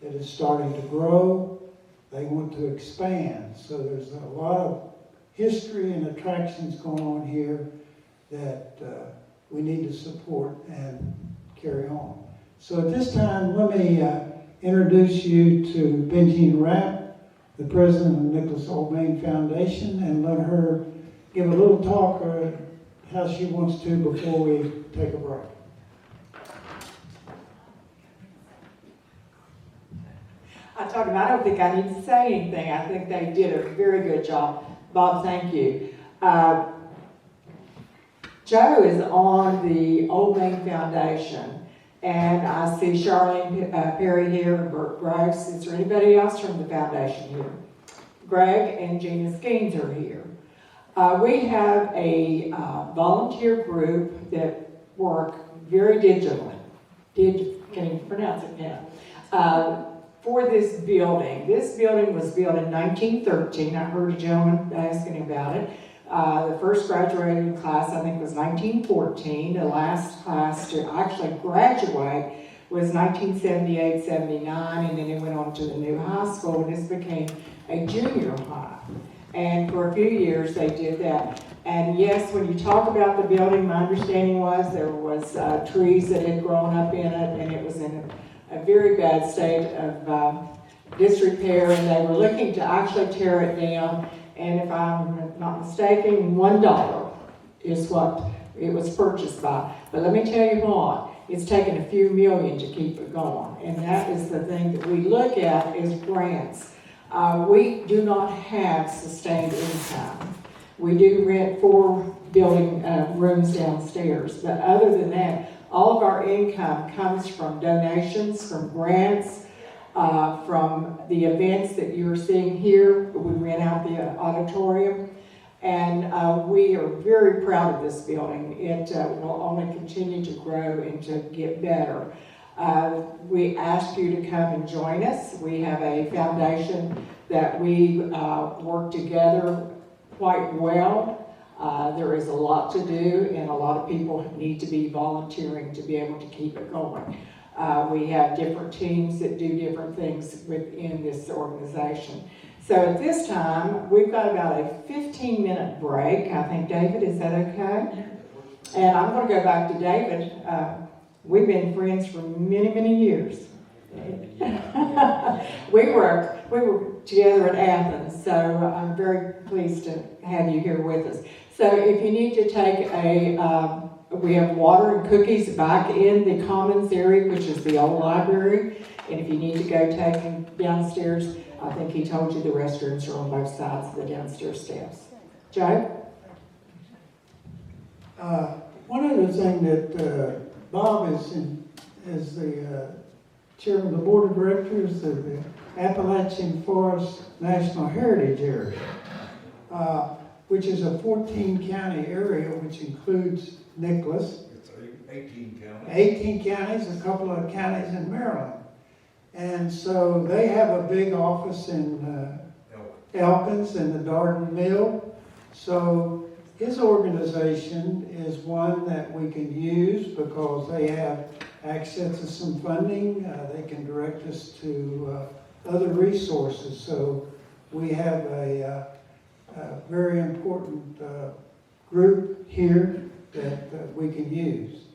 that is starting to grow. They want to expand. So there's a lot of history and attractions going on here that we need to support and carry on. So at this time, let me introduce you to Benjean Rapp, the president of the Nicholas Old Main Foundation, and let her give a little talk or how she wants to before we take a break. I don't think I need to say anything. I think they did a very good job. Bob, thank you. Joe is on the Old Main Foundation, and I see Charlene Perry here and Bert Gross. Is there anybody else from the foundation here? Greg and Gina Skeens are here. We have a volunteer group that work very digitally. Can you pronounce it now? For this building. This building was built in 1913. I heard a gentleman asking about it. The first graduating class, I think, was 1914. The last class to actually graduate was 1978, 79, and then it went on to the new high school, and this became a junior high. And for a few years, they did that. And yes, when you talk about the building, my understanding was there was trees that had grown up in it, and it was in a very bad state of disrepair, and they were looking to actually tear it down. And if I'm not mistaken, $1 is what it was purchased by. But let me tell you what, it's taken a few million to keep it going. And that is the thing that we look at is grants. We do not have sustained income. We do rent 4 building rooms downstairs, but other than that, all of our income comes from donations, from grants, from the events that you're seeing here. We rent out the auditorium, and we are very proud of this building. It will only continue to grow and to get better. We ask you to come and join us. We have a foundation that we work together quite well. There is a lot to do, and a lot of people need to be volunteering to be able to keep it going. We have different teams that do different things within this organization. So at this time, we've got about a 15-minute break. I think, David, is that okay? And I'm going to go back to David. We've been friends for many, many years. We were together at Athens, so I'm very pleased to have you here with us. So if you need to take we have water and cookies back in the commons area, which is the old library. And if you need to go take them downstairs, I think he told you the restrooms are on both sides of the downstairs steps. Joe? One other thing that Bob is the chairman of the board of directors of the Appalachian Forest National Heritage Area, which is a 14-county area, which includes Nicholas. It's 18 counties. 18 counties, a couple of counties in Maryland. And so they have a big office in Elkins and the Darden Mill. So his organization is one that we can use because they have access to some funding. They can direct us to other resources. So we have a very important group here that we can use.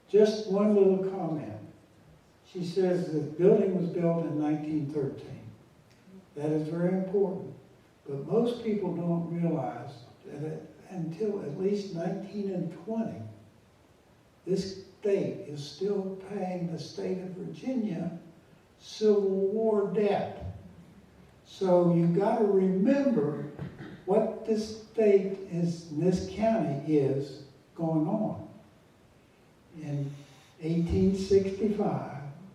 Just one little comment. She says the building was built in 1913. That is very important. But most people don't realize that until at least 1920, this state is still paying the state of Virginia Civil War debt. So you've got to remember what this state is, this county is going on. In 1865,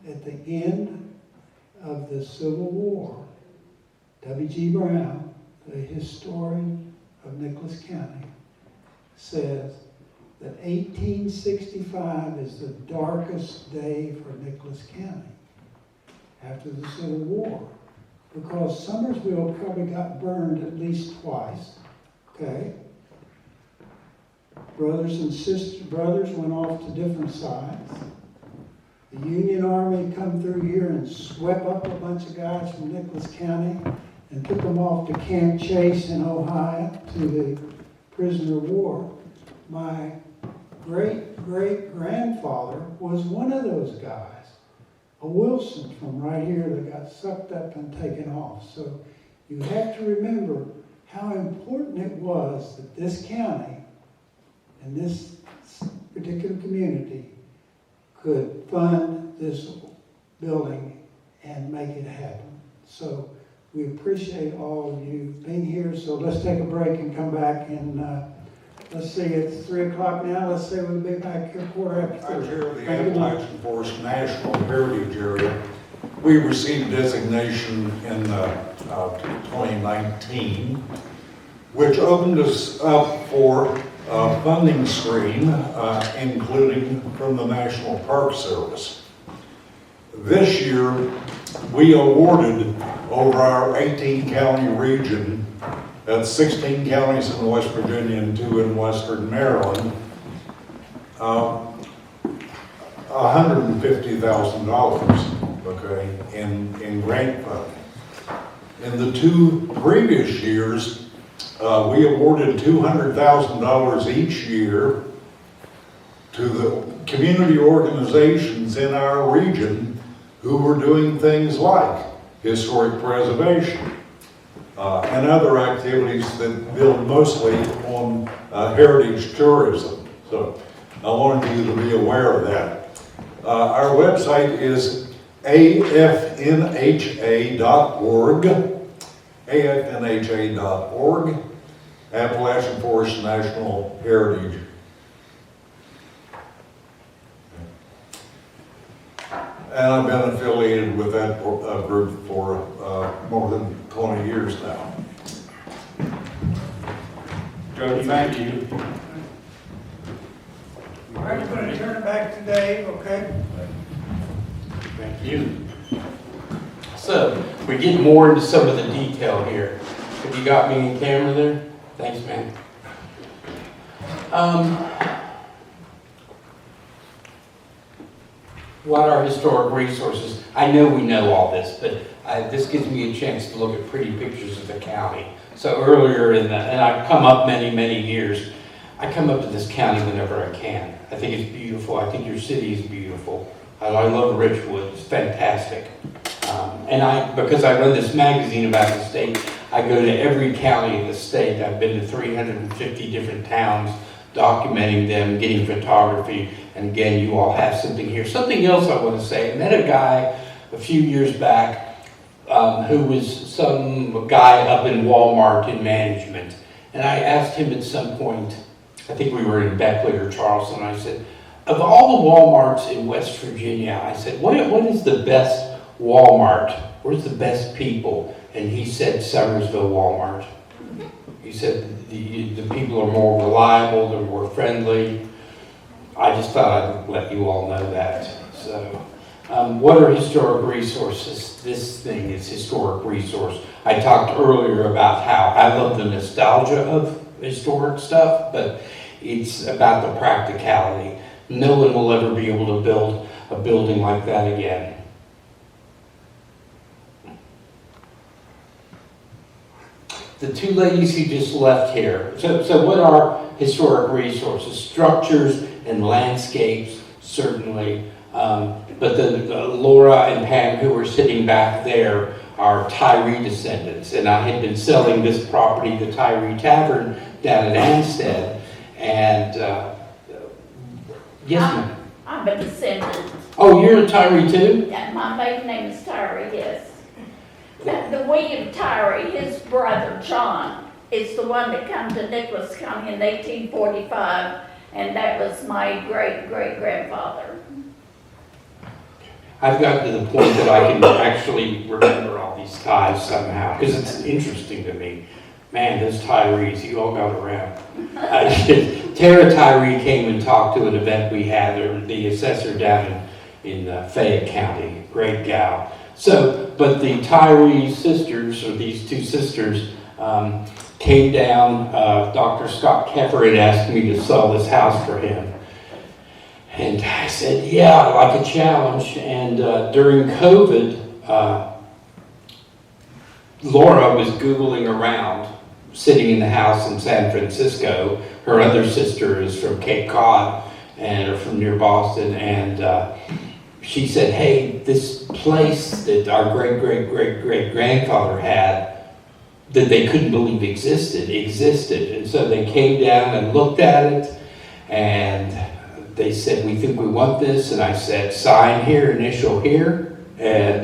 at the end of the Civil War, W.G. Brown, the historian of Nicholas County, says that 1865 is the darkest day for Nicholas County after the Civil War, because Summersville probably got burned at least twice, okay? Brothers went off to different sides. The Union Army come through here and swept up a bunch of guys from Nicholas County and took them off to Camp Chase in Ohio to the prisoner of war. My great-great-grandfather was one of those guys, a Wilson from right here that got sucked up and taken off. So you have to remember how important it was that this county and this particular community could fund this building and make it happen. So we appreciate all of you being here. So let's take a break and come back and let's see, it's 3 o'clock now. Let's say we'll be back here 3:15. I chair the Appalachian Forest National Heritage Area. We received designation in 2019, which opened us up for a funding stream, including from the National Park Service. This year, we awarded over our 18-county region, that's 16 counties in West Virginia and 2 in Western Maryland, $150,000, okay, in grant funding. In the 2 previous years, we awarded $200,000 each year to the community organizations in our region who were doing things like historic preservation and other activities that build mostly on heritage tourism. So I wanted you to be aware of that. Our website is afnha.org, afnha.org, Appalachian Forest National Heritage. And I've been affiliated with that group for more than 20 years now. Joe, thank you. All right, I'm going to turn it back to Dave, okay? Thank you. So, we get more into some of the detail here. Have you got me in camera there? Thanks, man. What are historic resources? I know we know all this, but this gives me a chance to look at pretty pictures of the county. So earlier and I've come up many, many years, I come up to this county whenever I can. I think it's beautiful. I think your city is beautiful. I love Richwood. It's fantastic. Because I run this magazine about the state, I go to every county in the state. I've been to 350 different towns, documenting them, getting photography. And again, you all have something here. Something else I want to say. I met a guy a few years back who was some guy up in Walmart in management. And I asked him at some point, I think we were in Beckley or Charleston, I said, of all the Walmarts in West Virginia, I said, what is the best Walmart? Where's the best people? And he said Summersville Walmart. He said the people are more reliable, they're more friendly. I just thought I'd let you all know that. So, what are historic resources? This thing is historic resource. I talked earlier about how I love the nostalgia of historic stuff, but it's about the practicality. No one will ever be able to build a building like that again. The two ladies who just left here. So what are historic resources? Structures and landscapes, certainly. But the Laura and Pam who are sitting back there are Tyree descendants. And I had been selling this property, the Tyree Tavern, down at Anstead. And, yes, ma'am. I'm a descendant. Oh, you're a Tyree too? Yeah, my maiden name is Tyree, yes. The William Tyree, his brother John, is the one that came to Nicholas County in 1845, and that was my great-great-grandfather. I've gotten to the point that I can actually remember all these ties somehow, because it's interesting to me. Man, those Tyrees, you all got around. Tara Tyree came and talked to an event we had, or the assessor down in Fayette County, great gal. So, but the Tyree sisters, or these two sisters, came down. Dr. Scott Keffer had asked me to sell this house for him. And I said, yeah, I like a challenge. And during COVID, Laura was Googling around, sitting in the house in San Francisco. Her other sister is from Cape Cod, and or from near Boston. And she said, hey, this place that our great-great-great-great-grandfather had, that they couldn't believe existed. And so they came down and looked at it, and they said, we think we want this. And I said, sign here, initial here. And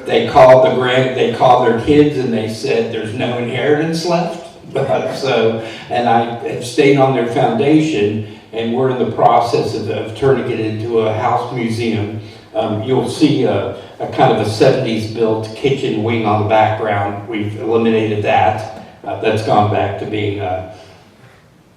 they called their kids, and they said, there's no inheritance left. And I have stayed on their foundation, and we're in the process of turning it into a house museum You'll see a kind of a 70s built kitchen wing on the background. We've eliminated that. That's gone back to being a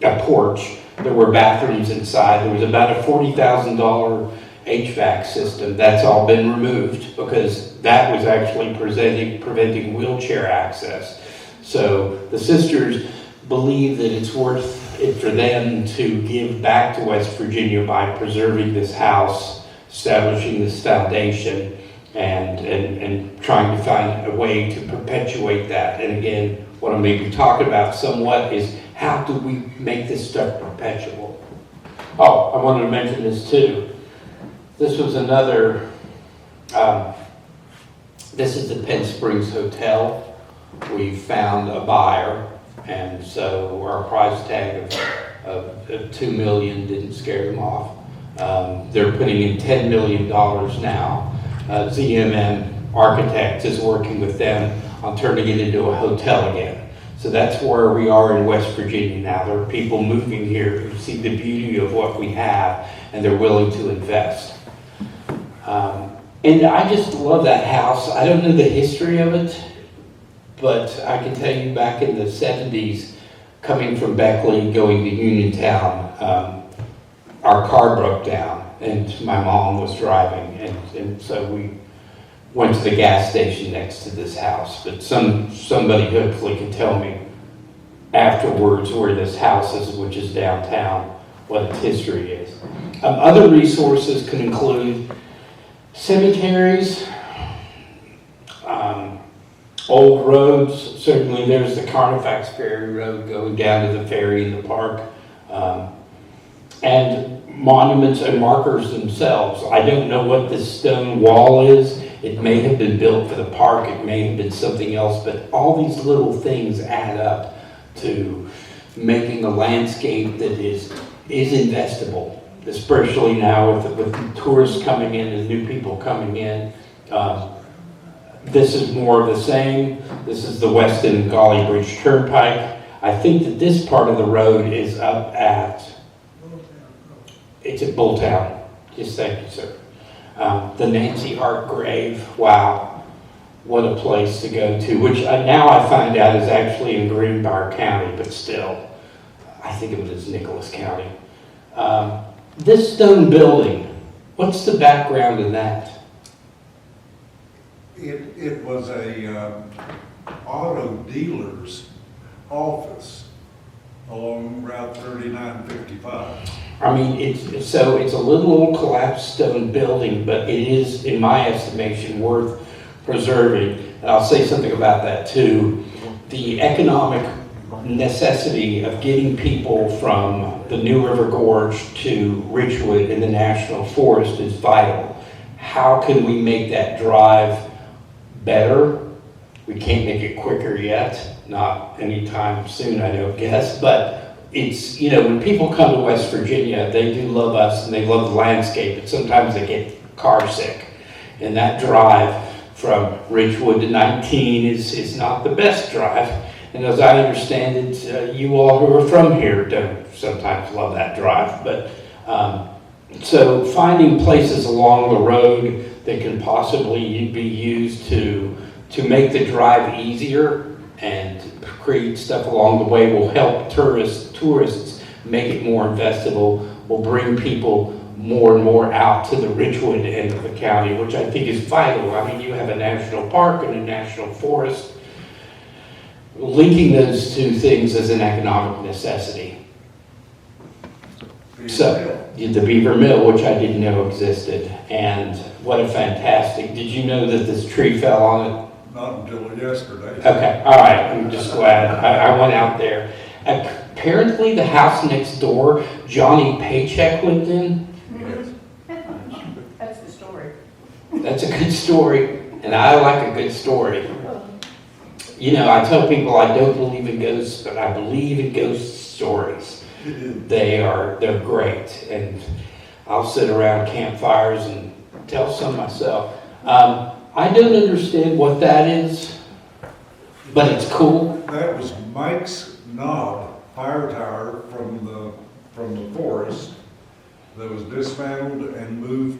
porch. There were bathrooms inside. There was about a $40,000 HVAC system. That's all been removed because that was actually preventing wheelchair access. So the sisters believe that it's worth it for them to give back to West Virginia by preserving this house, establishing this foundation, and trying to find a way to perpetuate that. And again, what I may be talking about somewhat is how do we make this stuff perpetual? Oh, I wanted to mention this too. This was another, this is the Penn Springs Hotel. We found a buyer, and so our price tag of $2 million didn't scare them off. They're putting in $10 million now. ZMM Architects is working with them on turning it into a hotel again. So that's where we are in West Virginia now. There are people moving here who see the beauty of what we have, and they're willing to invest. And I just love that house. I don't know the history of it, but I can tell you back in the 70s, coming from Beckley, going to Uniontown, our car broke down and my mom was driving, and so we went to the gas station next to this house. But somebody hopefully can tell me afterwards where this house is, which is downtown, what its history is. Other resources can include cemeteries, old roads. Certainly there's the Carnifax Ferry Road going down to the ferry in the park, and monuments and markers themselves. I don't know what this stone wall is. It may have been built for the park, it may have been something else, but all these little things add up to making a landscape that is investable, especially now with tourists coming in and new people coming in. This is more of the same. This is the Weston and Golly Bridge Turnpike. I think that this part of the road is up at, it's at Bulltown. Yes, thank you, sir. The Nancy Hart grave, wow, what a place to go to, which now I find out is actually in Greenbrier County, but still, I think of it as Nicholas County. This stone building, what's the background in that? It was a auto dealer's office along Route 3955. I mean, it's a little old collapsed stone building, but it is, in my estimation, worth preserving. And I'll say something about that too. The economic necessity of getting people from the New River Gorge to Richwood in the National Forest is vital. How can we make that drive better? We can't make it quicker yet, not anytime soon, I don't guess, but it's, you know, when people come to West Virginia, they do love us and they love the landscape, but sometimes they get car sick. And that drive from Richwood to 19 is not the best drive. And as I understand it, you all who are from here don't sometimes love that drive. But so finding places along the road that can possibly be used to make the drive easier and create stuff along the way will help tourists make it more investable, will bring people more and more out to the Richwood end of the county, which I think is vital. I mean, you have a national park and a national forest. Linking those two things is an economic necessity. So, the Beaver Mill, which I didn't know existed, and what a fantastic, did you know that this tree fell on it? Not until yesterday. Okay, all right, I'm just glad. I went out there. Apparently the house next door, Johnny Paycheck lived in. That's the story. That's a good story, and I like a good story. You know, I tell people I don't believe in ghosts, but I believe in ghost stories. They're great, and I'll sit around campfires and tell some myself. I don't understand what that is, but it's cool. That was Mike's knob fire tower from the forest that was dismantled and moved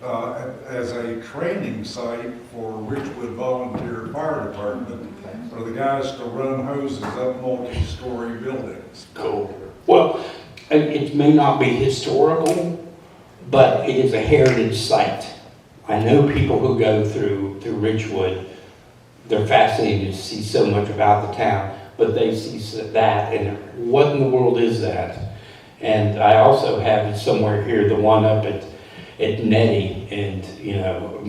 as a training site for Ridgewood Volunteer Fire Department for the guys to run hoses up multi-story buildings. Cool. Well, it may not be historical, but it is a heritage site. I know people who go through Ridgewood, they're fascinated to see so much about the town, but they see that and what in the world is that? And I also have somewhere here the one up at Nettie, and you know,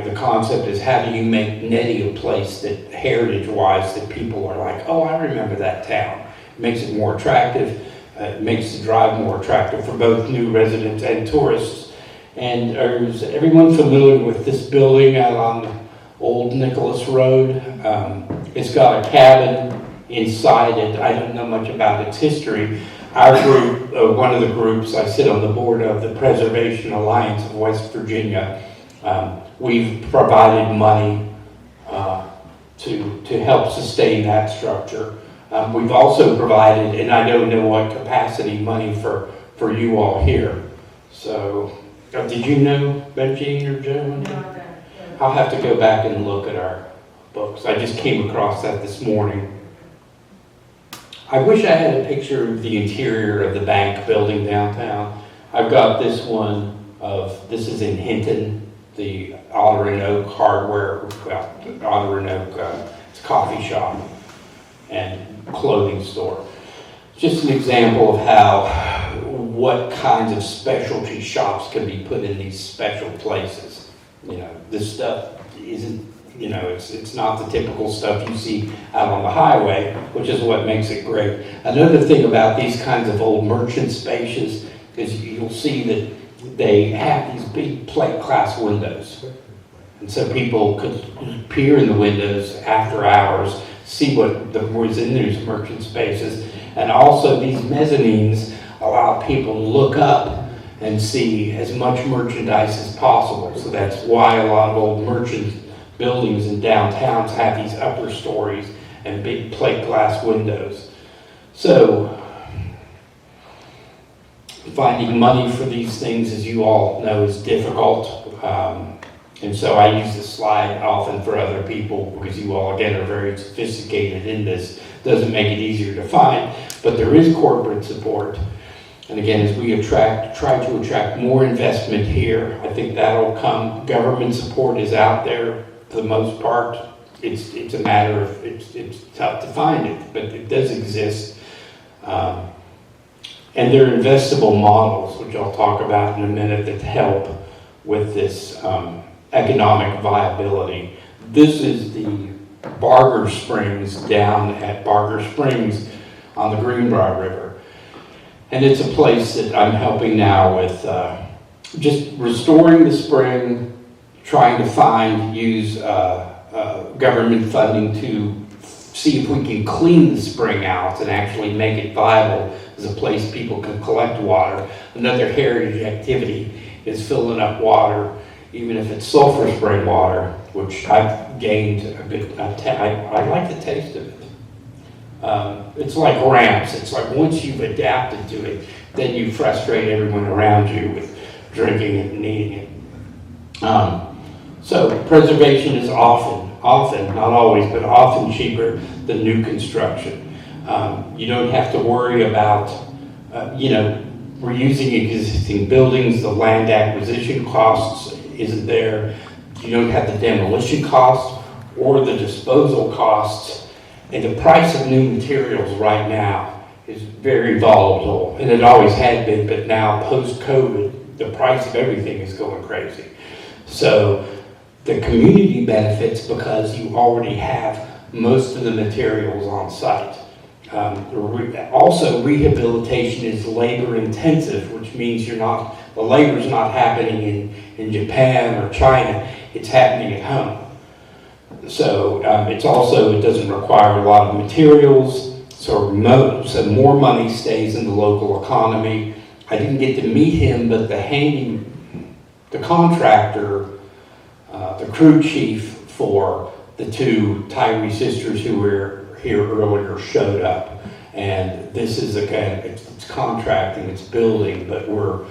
the concept is how do you make Nettie a place that heritage-wise that people are like, oh, I remember that town. It makes it more attractive. It makes the drive more attractive for both new residents and tourists. And is everyone familiar with this building out on Old Nicholas Road? It's got a cabin inside it. I don't know much about its history. Our group, one of the groups I sit on the board of, the Preservation Alliance of West Virginia, we've provided money to help sustain that structure. We've also provided, and I don't know what capacity, money for you all here. So, did you know that, Jean or Joe? No. I'll have to go back and look at our books. I just came across that this morning. I wish I had a picture of the interior of the bank building downtown. I've got this one this is in Hinton, the Otter and Oak hardware, Otter and Oak, it's a coffee shop and clothing store. Just an example of what kinds of specialty shops can be put in these special places. You know, this stuff isn't, you know, it's not the typical stuff you see out on the highway, which is what makes it great. Another thing about these kinds of old merchant spaces is you'll see that they have these big plate glass windows. And so people could peer in the windows after hours, see what was in these merchant spaces. And also these mezzanines allow people to look up and see as much merchandise as possible. So that's why a lot of old merchant buildings in downtowns have these upper stories and big plate glass windows. So finding money for these things, as you all know, is difficult. And so I use this slide often for other people because you all, again, are very sophisticated in this. Doesn't make it easier to find, but there is corporate support. And again, as we try to attract more investment here, I think that'll come. Government support is out there for the most part. It's a matter of, it's tough to find it, but it does exist. And there are investable models, which I'll talk about in a minute, that help with this economic viability. This is the Barger Springs down at Barger Springs on the Greenbrier River. And it's a place that I'm helping now with just restoring the spring, trying to use government funding to see if we can clean the spring out and actually make it viable as a place people can collect water. Another heritage activity is filling up water, even if it's sulfur spring water, which I've gained a bit. I like the taste of it. It's like ramps. It's like once you've adapted to it, then you frustrate everyone around you with drinking it and eating it. So preservation is often, not always, but often cheaper than new construction. You don't have to worry about, reusing existing buildings. The land acquisition costs isn't there. You don't have the demolition costs or the disposal costs. And the price of new materials right now is very volatile, and it always had been, but now post-COVID, the price of everything is going crazy. So the community benefits because you already have most of the materials on site. Also, rehabilitation is labor intensive, which means the labor's not happening in Japan or China, it's happening at home. So it doesn't require a lot of materials, so more money stays in the local economy. I didn't get to meet him, but the contractor, the crew chief for the two Tyree sisters who were here earlier showed up. And this is it's contracting, it's building, but we're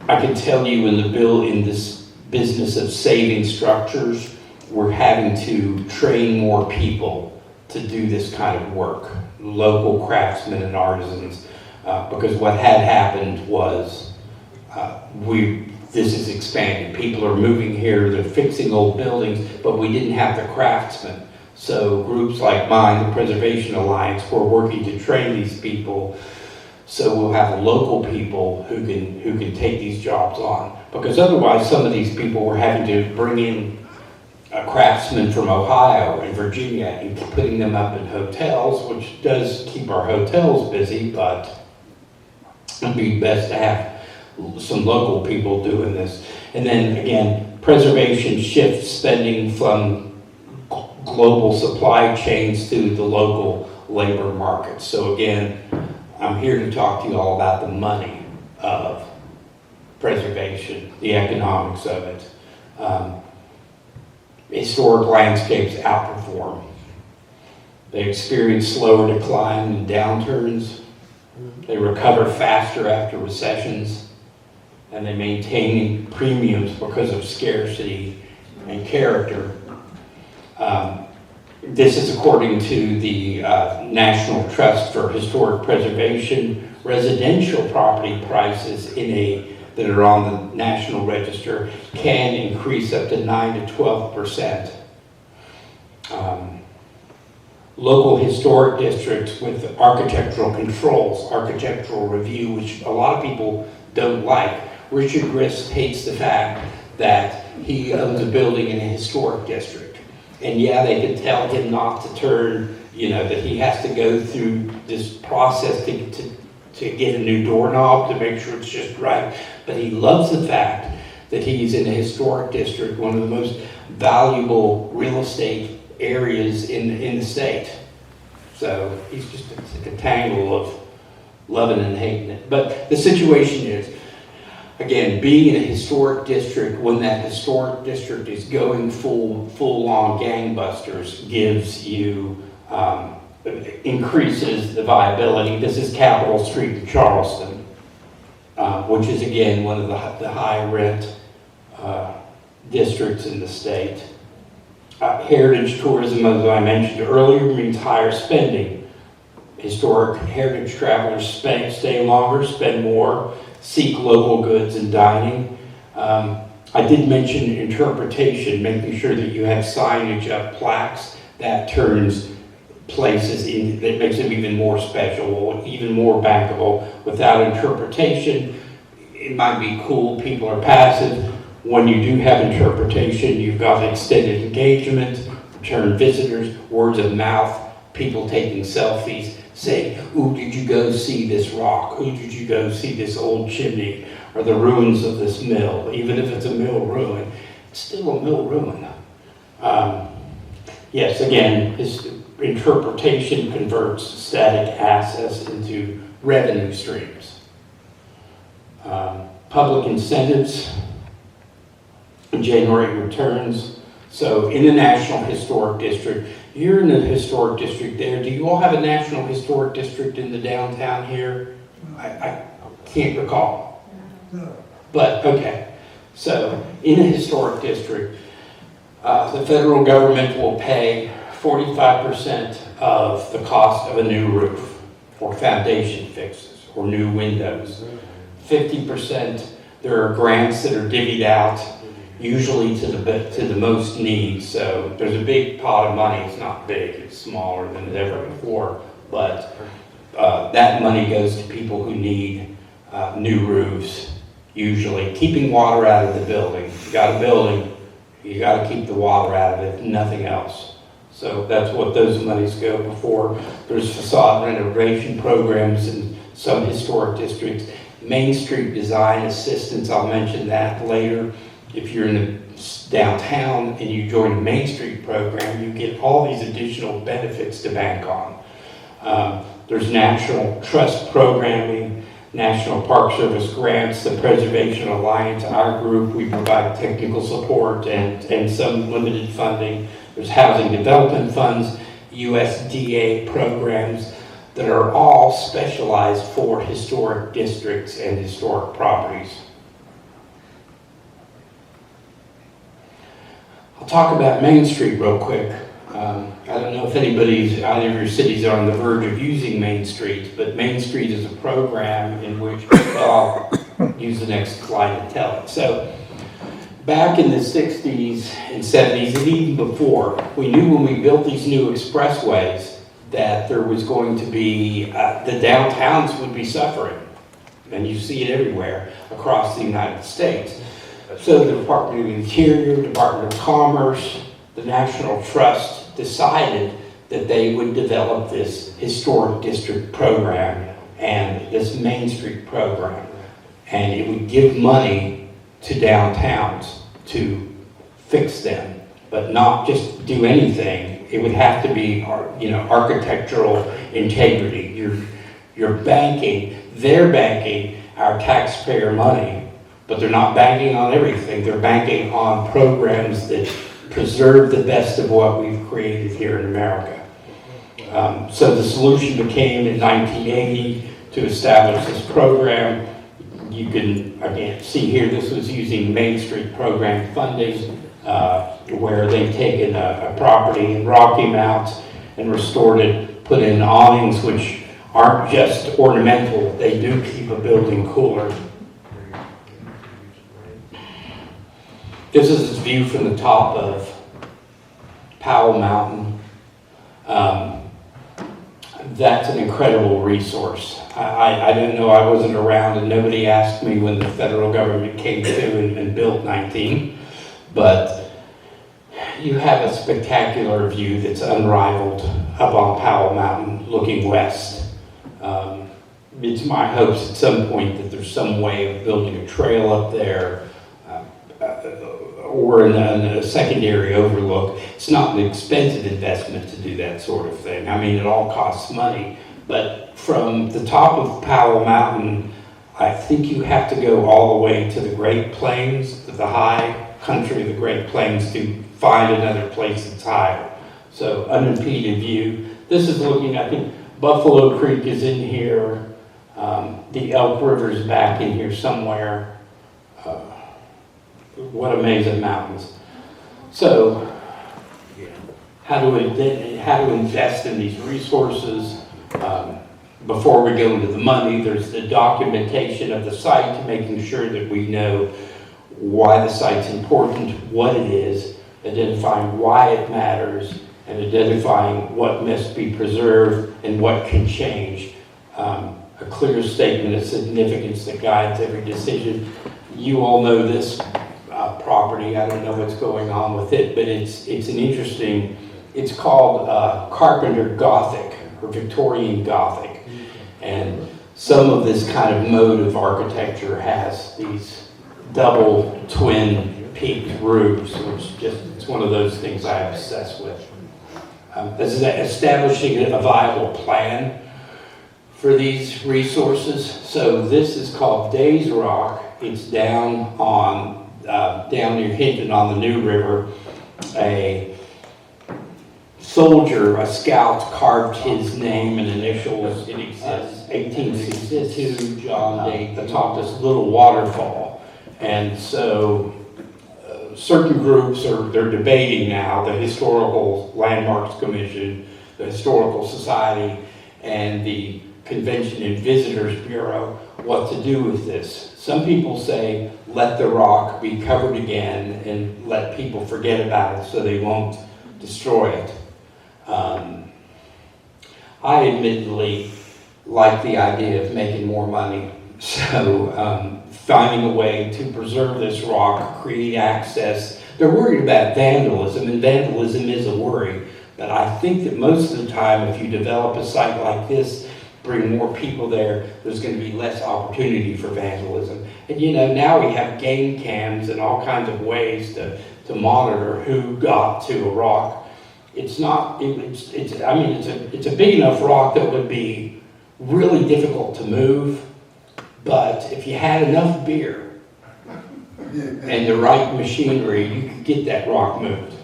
I can tell you in this business of saving structures, we're having to train more people to do this kind of work, local craftsmen and artisans, because what had happened was this is expanding. People are moving here, they're fixing old buildings, but we didn't have the craftsmen. So groups like mine, the Preservation Alliance, we're working to train these people. So we'll have local people who can take these jobs on. Because otherwise, some of these people were having to bring in craftsmen from Ohio and Virginia and putting them up in hotels, which does keep our hotels busy, but it'd be best to have some local people doing this. And then again, preservation shifts spending from global supply chains to the local labor markets. So again, I'm here to talk to you all about the money of preservation, the economics of it. Historic landscapes outperform. They experience slower decline and downturns. They recover faster after recessions, and they maintain premiums because of scarcity and character. This is according to the National Trust for Historic Preservation. Residential property prices that are on the National Register can increase up to 9 to 12%. Local historic districts with architectural controls, architectural review, which a lot of people don't like. Richard Grist hates the fact that he owns a building in a historic district. And yeah, they can tell him not to turn, that he has to go through this process to get a new doorknob to make sure it's just right. But he loves the fact that he's in a historic district, one of the most valuable real estate areas in the state. So he's just a tangle of loving and hating it. But the situation is, again, being in a historic district, when that historic district is going full-on gangbusters, gives you, increases the viability. This is Capitol Street in Charleston, which is, again, one of the high rent districts in the state. Heritage tourism, as I mentioned earlier, means higher spending. Historic heritage travelers stay longer, spend more, seek local goods and dining. I did mention interpretation, making sure that you have signage up, plaques that turns places that makes them even more special, even more bankable. Without interpretation, it might be cool, people are passive. When you do have interpretation, you've got extended engagement, return visitors, words of mouth, people taking selfies, saying, ooh, did you go see this rock? Ooh, did you go see this old chimney or the ruins of this mill? Even if it's a mill ruin, it's still a mill ruin. Yes, again, this interpretation converts static assets into revenue streams. Public incentives generate returns. So in the National Historic District, you're in the historic district there. Do you all have a National Historic District in the downtown here? I can't recall. No. But, okay. So in a historic district, the federal government will pay 45% of the cost of a new roof or foundation fixes or new windows. 50%, there are grants that are divvied out usually to the most needs. So there's a big pot of money. It's not big, it's smaller than ever before, but that money goes to people who need new roofs, usually. Keeping water out of the building. If you got a building, you got to keep the water out of it, nothing else. So that's what those monies go before. There's facade renovation programs in some historic districts. Main Street design assistance, I'll mention that later. If you're in the downtown and you join the Main Street program, you get all these additional benefits to bank on. There's National Trust programming, National Park Service grants, the Preservation Alliance, our group, we provide technical support and some limited funding. There's housing development funds, USDA programs that are all specialized for historic districts and historic properties. I'll talk about Main Street real quick. I don't know if either of your cities are on the verge of using Main Street, but Main Street is a program in which, well, I'll use the next slide to tell it. So back in the 60s and 70s, and even before, we knew when we built these new expressways that there was going to be, the downtowns would be suffering. And you see it everywhere across the United States. So the Department of Interior, Department of Commerce, the National Trust decided that they would develop this historic district program and this Main Street program. And it would give money to downtowns to fix them, but not just do anything. It would have to be, architectural integrity. You're banking, they're banking our taxpayer money, but they're not banking on everything. They're banking on programs that preserve the best of what we've created here in America. So the solution became in 1980 to establish this program. You can, again, see here, this was using Main Street program funding, where they've taken a property in Rocky Mount and restored it, put in awnings, which aren't just ornamental, they do keep a building cooler. This is its view from the top of Powell Mountain. That's an incredible resource. I don't know, I wasn't around and nobody asked me when the federal government came to and built 19, but you have a spectacular view that's unrivaled up on Powell Mountain looking west. It's my hopes at some point that there's some way of building a trail up there or in a secondary overlook. It's not an expensive investment to do that sort of thing. I mean, it all costs money, but from the top of Powell Mountain, I think you have to go all the way to the Great Plains, to the high country of the Great Plains to find another place that's higher. So unimpeded view. This is looking, I think Buffalo Creek is in here. The Elk River's back in here somewhere. What amazing mountains. So, how to invest in these resources. Before we go into the money, there's the documentation of the site, making sure that we know why the site's important, what it is, identifying why it matters, and identifying what must be preserved and what can change. A clear statement of significance that guides every decision. You all know this property. I don't know what's going on with it, but it's an interesting, it's called Carpenter Gothic or Victorian Gothic. And some of this kind of mode of architecture has these double twin peaked roofs, which it's one of those things I obsess with. Establishing a viable plan for these resources. So this is called Days Rock. It's down near Hinton on the New River. A soldier, a scout, carved his name and initials. It exists. 1862, John Day, atop this little waterfall. And so certain groups they're debating now, the Historical Landmarks Commission, the Historical Society, and the Convention and Visitors Bureau, what to do with this. Some people say, let the rock be covered again and let people forget about it so they won't destroy it. I admittedly like the idea of making more money. So finding a way to preserve this rock, create access. They're worried about vandalism, and vandalism is a worry. But I think that most of the time, if you develop a site like this, bring more people there, there's going to be less opportunity for vandalism. And now we have game cams and all kinds of ways to monitor who got to a rock. It's a big enough rock that would be really difficult to move, but if you had enough beer and the right machinery, you could get that rock moved.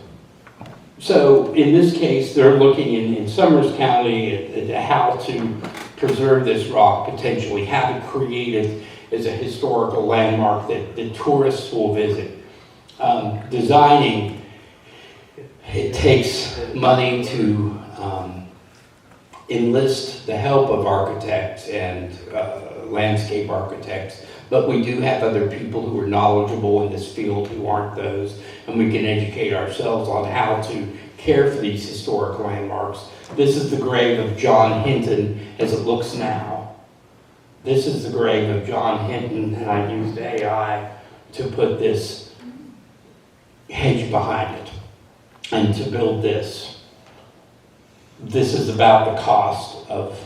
So in this case, they're looking in Summers County at how to preserve this rock potentially, how to create it as a historical landmark that tourists will visit. Designing It takes money to enlist the help of architects and landscape architects, but we do have other people who are knowledgeable in this field who aren't those, and we can educate ourselves on how to care for these historic landmarks. This is the grave of John Hinton as it looks now. This is the grave of John Hinton, and I used AI to put this hedge behind it and to build this. This is about the cost of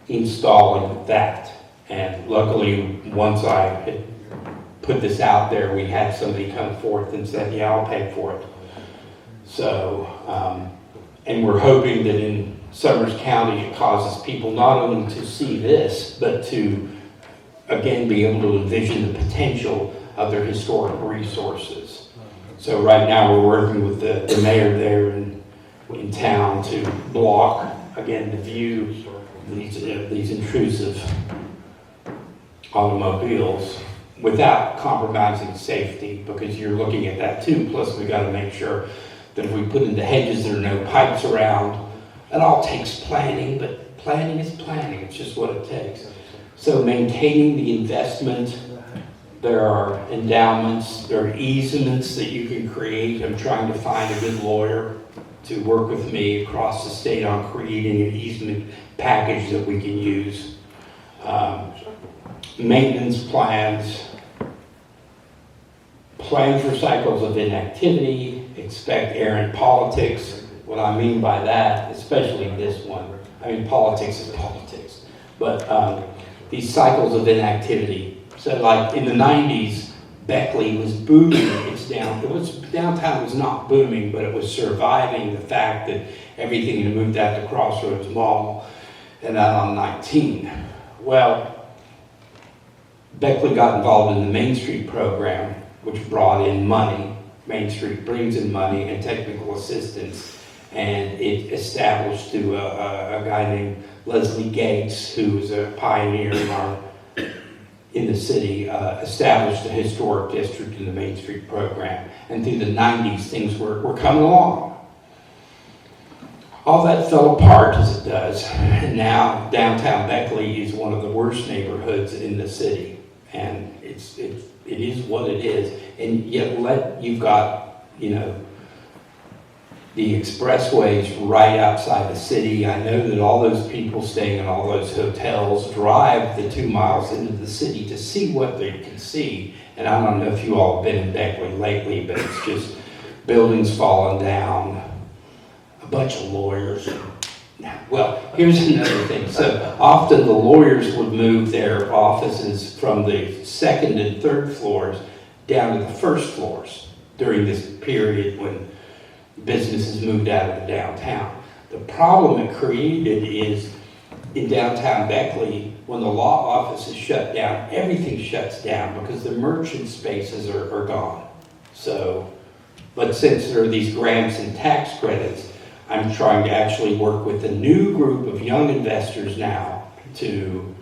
installing that. And luckily, once I had put this out there, we had somebody come forth and said, yeah, I'll pay for it. So, and we're hoping that in Summers County, it causes people not only to see this, but to, again, be able to envision the potential of their historic resources. So right now, we're working with the mayor there in town to block, again, the view of these intrusive automobiles without compromising safety, because you're looking at that too. Plus, we got to make sure that if we put in the hedges, there are no pipes around. It all takes planning, but planning is planning. It's just what it takes. So maintaining the investment, there are endowments, there are easements that you can create. I'm trying to find a good lawyer to work with me across the state on creating an easement package that we can use. Maintenance plans, plan for cycles of inactivity, expect errant politics. What I mean by that, especially this one, I mean politics is politics, but these cycles of inactivity. So like in the 90s, Beckley was booming. Downtown was not booming, but it was surviving the fact that everything had moved out to Crossroads Mall and out on 19. Well, Beckley got involved in the Main Street program, which brought in money. Main Street brings in money and technical assistance, and it established through a guy named Leslie Gates, who was a pioneer in the city, established a historic district in the Main Street program. And through the 90s, things were coming along. All that fell apart, as it does, and now downtown Beckley is one of the worst neighborhoods in the city, and it is what it is. And yet, you've got, the expressways right outside the city. I know that all those people staying in all those hotels drive the 2 miles into the city to see what they can see. And I don't know if you all have been in Beckley lately, but it's just buildings falling down, a bunch of lawyers. Well, here's another thing. So often the lawyers would move their offices from the second and third floors down to the first floors during this period when businesses moved out of the downtown. The problem it created is in downtown Beckley, when the law office is shut down, everything shuts down because the merchant spaces are gone. So, but since there are these grants and tax credits, I'm trying to actually work with a new group of young investors now to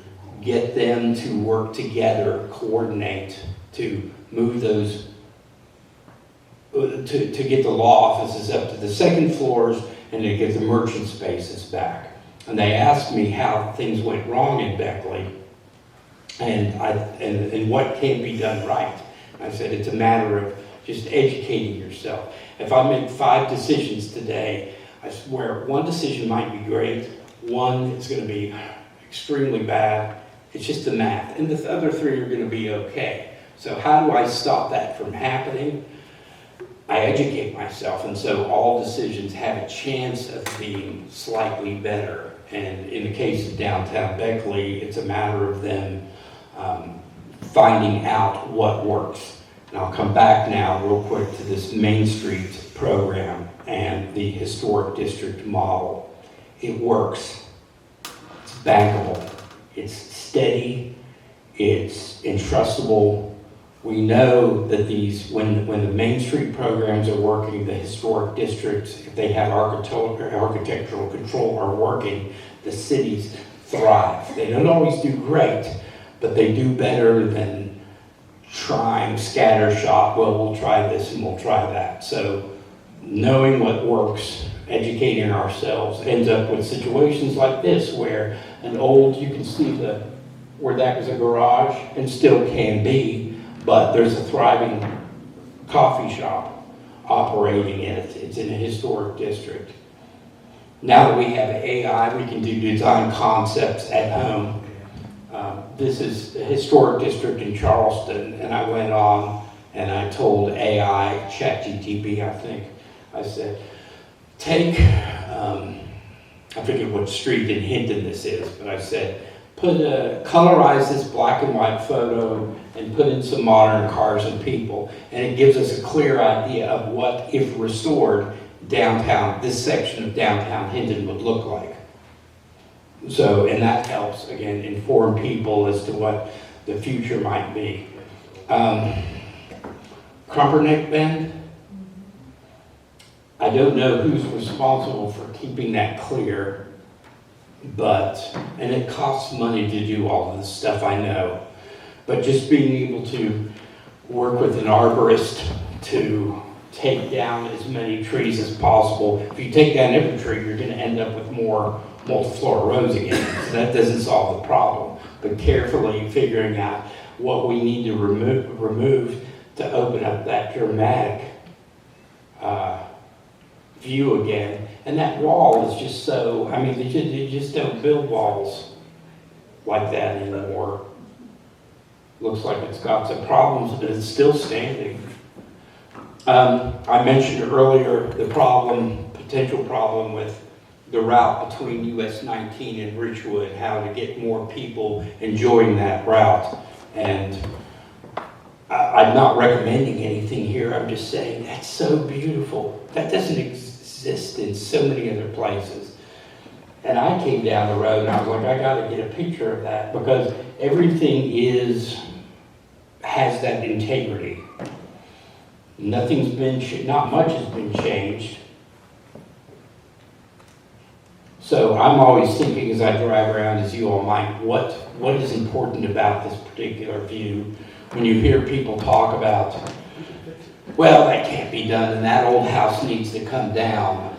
get them to work together, coordinate, to move those, to get the law offices up to the second floors and to get the merchant spaces back. And they asked me how things went wrong in Beckley and what can be done right. I said it's a matter of just educating yourself. If I make 5 decisions today, I swear one decision might be great, one is going to be extremely bad. It's just the math, and the other 3 are going to be okay. So how do I stop that from happening? I educate myself, and so all decisions have a chance of being slightly better. And in the case of downtown Beckley, it's a matter of them finding out what works. And I'll come back now real quick to this Main Street program and the historic district model. It works. It's bankable. It's steady. It's entrustable. We know that when the Main Street programs are working, the historic districts, if they have architectural control, are working, the cities thrive. They don't always do great, but they do better than trying scattershot. Well, we'll try this and we'll try that. So knowing what works, educating ourselves, ends up with situations like this where you can see where that was a garage and still can be, but there's a thriving coffee shop operating in it. It's in a historic district. Now that we have AI, we can do design concepts at home. This is a historic district in Charleston, and I went on and I told AI, ChatGPT, I think, I said, take, I forget what street in Hinton this is, but I said, colorize this black and white photo and put in some modern cars and people, and it gives us a clear idea of what, if restored, this section of downtown Hinton would look like. So, and that helps, again, inform people as to what the future might be. Crumperneck Bend, I don't know who's responsible for keeping that clear, and it costs money to do all of this stuff, I know, but just being able to work with an arborist to take down as many trees as possible. If you take down every tree, you're gonna end up with more multiflora rows again, so that doesn't solve the problem. But carefully figuring out what we need to remove to open up that dramatic view again. And that wall is just so, I mean, they just don't build walls like that anymore. Looks like it's got some problems, but it's still standing. I mentioned earlier the potential problem with the route between US 19 and Richwood, how to get more people enjoying that route. And I'm not recommending anything here, I'm just saying that's so beautiful. That doesn't exist in so many other places. And I came down the road and I was like, I gotta get a picture of that, because everything has that integrity. Not much has been changed. So I'm always thinking as I drive around, as you all might, what is important about this particular view? When you hear people talk about, well, that can't be done and that old house needs to come down.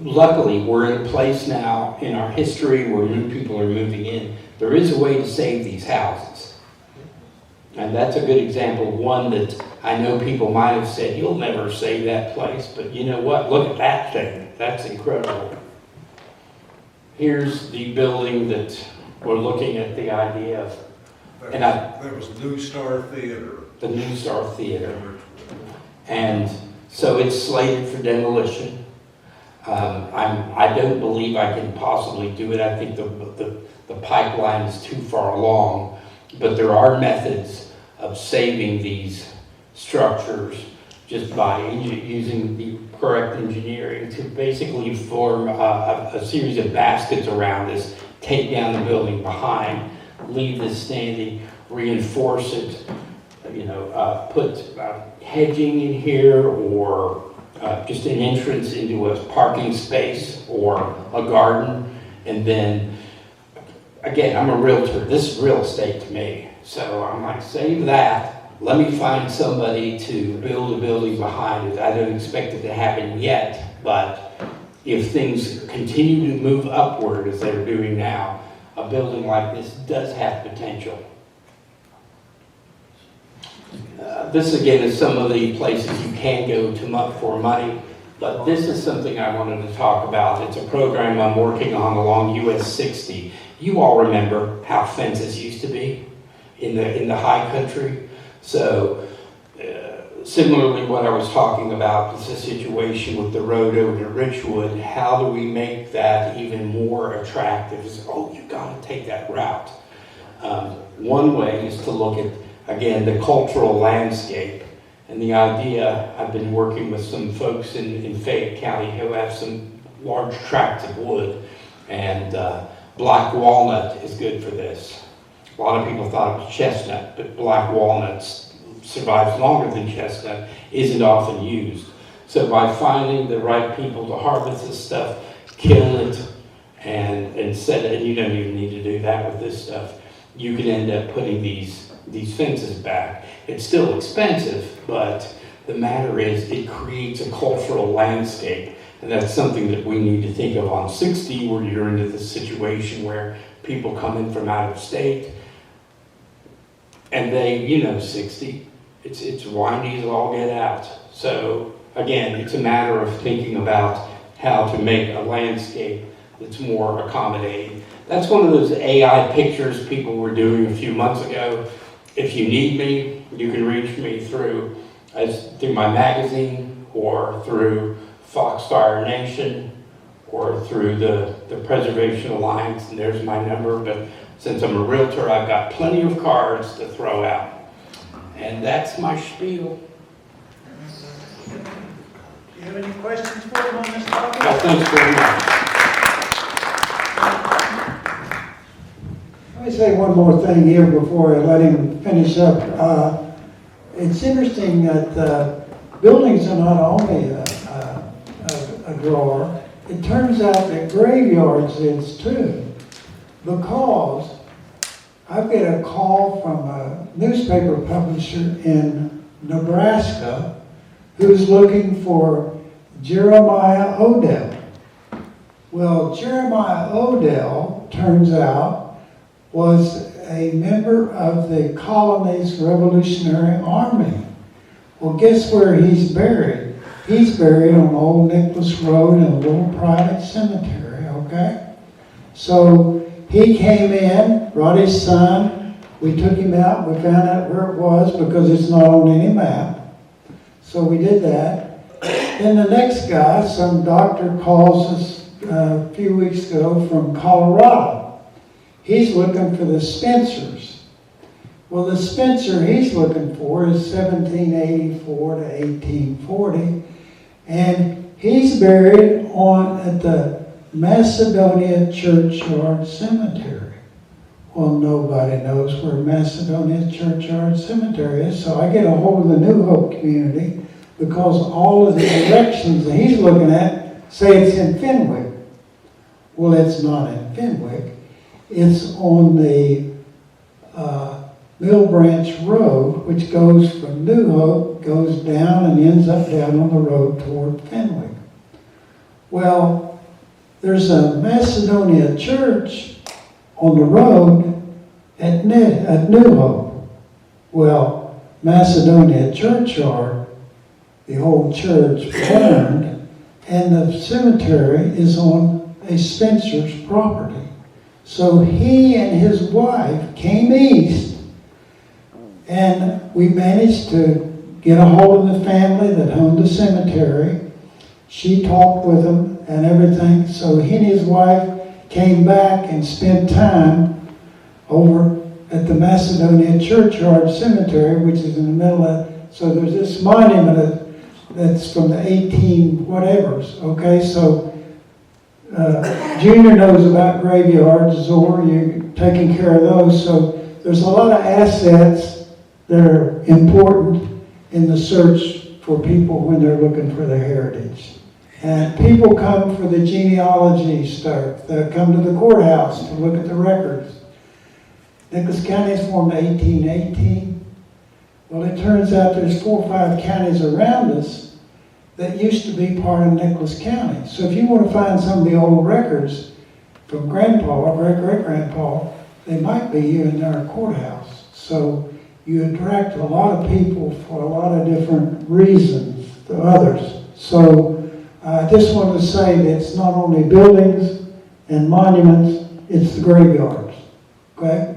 Luckily, we're in a place now in our history where new people are moving in. There is a way to save these houses. And that's a good example of one that I know people might have said, you'll never save that place, but you know what? Look at that thing. That's incredible. Here's the building that we're looking at the idea of. That was New Star Theater. The New Star Theater. And so it's slated for demolition. I don't believe I can possibly do it. I think the pipeline is too far along. But there are methods of saving these structures just by using the correct engineering to basically form a series of baskets around this, take down the building behind, leave this standing, reinforce it, put hedging in here, or just an entrance into a parking space or a garden. And then, again, I'm a realtor. This is real estate to me. So I'm like, save that. Let me find somebody to build a building behind it. I don't expect it to happen yet, but if things continue to move upward as they're doing now, a building like this does have potential. This again is some of the places you can go to for money, but this is something I wanted to talk about. It's a program I'm working on along US 60. You all remember how fences used to be in the high country. So similarly, what I was talking about is the situation with the road over to Richwood. How do we make that even more attractive? It's, oh, you got to take that route. One way is to look at, again, the cultural landscape. And the idea, I've been working with some folks in Fayette County who have some large tracts of wood, and black walnut is good for this. A lot of people thought it was chestnut, but black walnut survives longer than chestnut, isn't often used. So by finding the right people to harvest this stuff, kill it, and set it, and you don't even need to do that with this stuff, you can end up putting these fences back. It's still expensive, but The matter is, it creates a cultural landscape, and that's something that we need to think of on 60, where you're into the situation where people come in from out of state, and they, 60, it's windy as all get out. So again, it's a matter of thinking about how to make a landscape that's more accommodating. That's one of those AI pictures people were doing a few months ago. If you need me, you can reach me through my magazine, or through Foxfire Nation, or through the Preservation Alliance, and there's my number. But since I'm a realtor, I've got plenty of cards to throw out. And that's my spiel. Do you have any questions for him on this topic? Well, thanks very much. Let me say one more thing here before I let him finish up. It's interesting that buildings are not only a drawer. It turns out that graveyards is too, because I've got a call from a newspaper publisher in Nebraska who's looking for Jeremiah Odell. Well, Jeremiah Odell, turns out, was a member of the colony's Revolutionary Army. Well, guess where he's buried? He's buried on Old Nicholas Road in a little private cemetery, okay? So he came in, brought his son, we took him out, we found out where it was because it's not on any map. So we did that. Then the next guy, some doctor calls us a few weeks ago from Colorado. He's looking for the Spencers. Well, the Spencer he's looking for is 1784 to 1840, and he's buried at the Macedonia Churchyard Cemetery. Well, nobody knows where Macedonia Churchyard Cemetery is, so I get a hold of the New Hope community because all of the directions that he's looking at say it's in Fenwick. Well, it's not in Fenwick. It's on the Mill Branch Road, which goes from New Hope, goes down and ends up down on the road toward Fenwick. Well, there's a Macedonia church on the road at New Hope. Well, Macedonia Churchyard, the old church, burned, and the cemetery is on a Spencer's property. So he and his wife came east, and we managed to get a hold of the family that owned the cemetery. She talked with them and everything. So he and his wife came back and spent time over at the Macedonia Churchyard Cemetery, which is in the middle of, so there's this monument that's from the 18 whatevers, okay? So Junior knows about graveyards. Zor, you're taking care of those. So there's a lot of assets that are important in the search for people when they're looking for their heritage. And people come for the genealogy stuff. They come to the courthouse to look at the records. Nicholas County is formed in 1818. Well, it turns out there's 4 or 5 counties around us that used to be part of Nicholas County. So if you want to find some of the old records from Grandpa or great-great-grandpa, they might be here in our courthouse. So you attract a lot of people for a lot of different reasons to others. So I just wanted to say that it's not only buildings and monuments, it's the graveyards. Okay?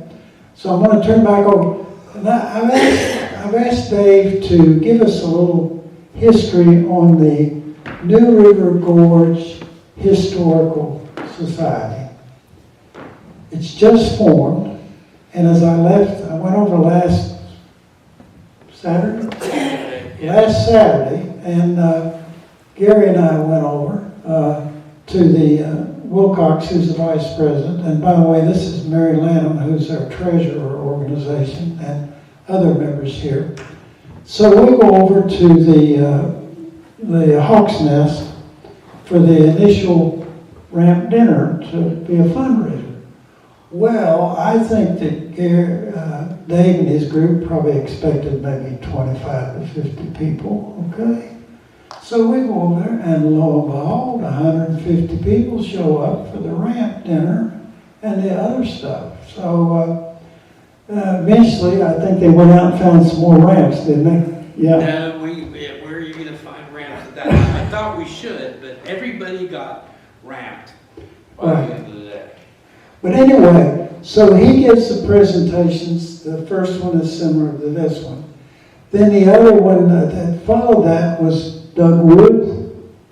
So I'm going to turn back over. Now, I've asked Dave to give us a little history on the New River Gorge Historical Society. It's just formed, and as I left, I went over last Saturday, and Gary and I went over to the Wilcox, who's the vice president, and by the way, this is Mary Lanham, who's our treasurer organization, and other members here. So we go over to the Hawk's Nest for the initial ramp dinner to be a fundraiser. Well, I think that Dave and his group probably expected maybe 25 to 50 people, okay? So we go over there, and lo and behold, 150 people show up for the ramp dinner and the other stuff. So eventually, I think they went out and found some more ramps, didn't they? Yeah. No, where are you gonna find ramps at that time? I thought we should, but everybody got ramped by the end of the day. But anyway, so he gives the presentations. The first one is similar to this one. Then the other one that followed that was Doug Wood.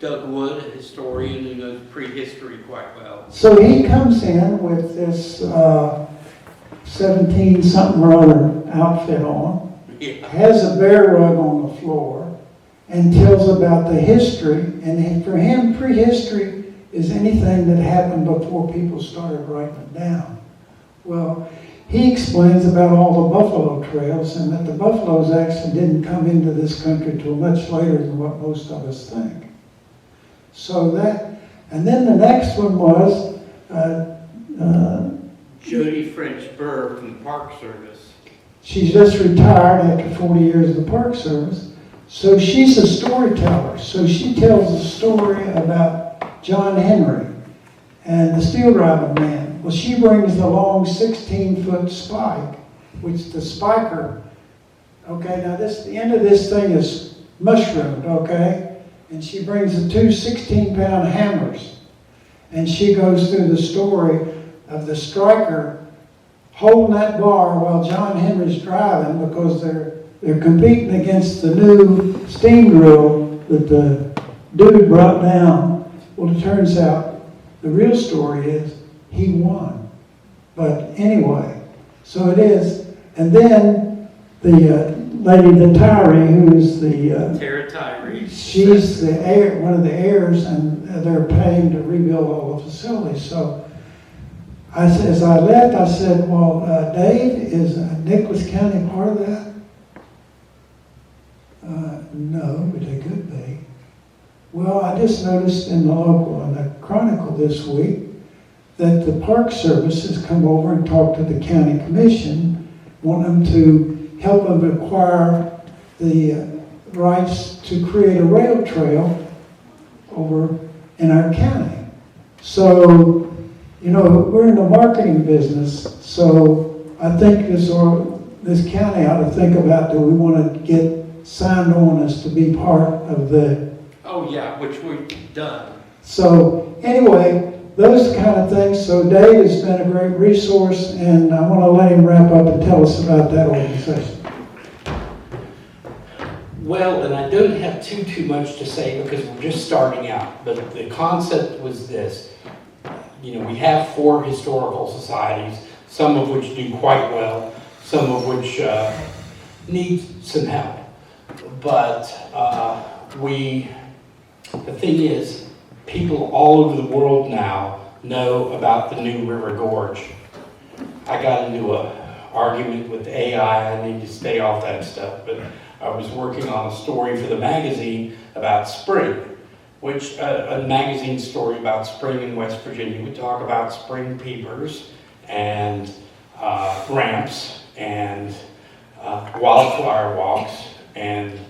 Doug Wood, a historian who knows prehistory quite well. So he comes in with this 17-something or other outfit on, Yeah. has a bear rug on the floor, and tells about the history. And for him, prehistory is anything that happened before people started writing it down. Well, he explains about all the buffalo trails, and that the buffaloes actually didn't come into this country till much later than what most of us think. So that, and then the next one was Jody French Burr from the Park Service. she's just retired after 40 years of the Park Service. So she's a storyteller. So she tells a story about John Henry and the steel driving man. Well, she brings the long 16-foot spike, which the spiker, okay, now the end of this thing is mushroomed, okay? And she brings the two 16-pound hammers. And she goes through the story of the striker holding that bar while John Henry's driving, because they're competing against the new steam drill that the dude brought down. Well, it turns out the real story is he won. But anyway, so it is. And then the lady, the Tyree, who is the Tara Tyree. she's the heir, one of the heirs, and they're paying to rebuild all the facilities. So as I left, I said, well, Dave, is Nicholas County part of that? No, but they could be. Well, I just noticed in the local, in the Chronicle this week, that the Park Service has come over and talked to the county commission, want them to help them acquire the rights to create a rail trail over in our county. So, you know, we're in the marketing business, so I think this county ought to think about, do we want to get signed on as to be part of the... Oh, yeah, which we've done. So, anyway, those kind of things. So Dave has been a great resource, and I want to let him wrap up and tell us about that organization. Well, and I don't have too much to say because we're just starting out, but the concept was this. You know, we have 4 historical societies, some of which do quite well, some of which need some help. But the thing is, people all over the world now know about the New River Gorge. I got into an argument with AI, I need to stay off that stuff, but I was working on a story for the magazine about spring, which a magazine story about spring in West Virginia. We talk about spring peepers and ramps and wildflower walks, and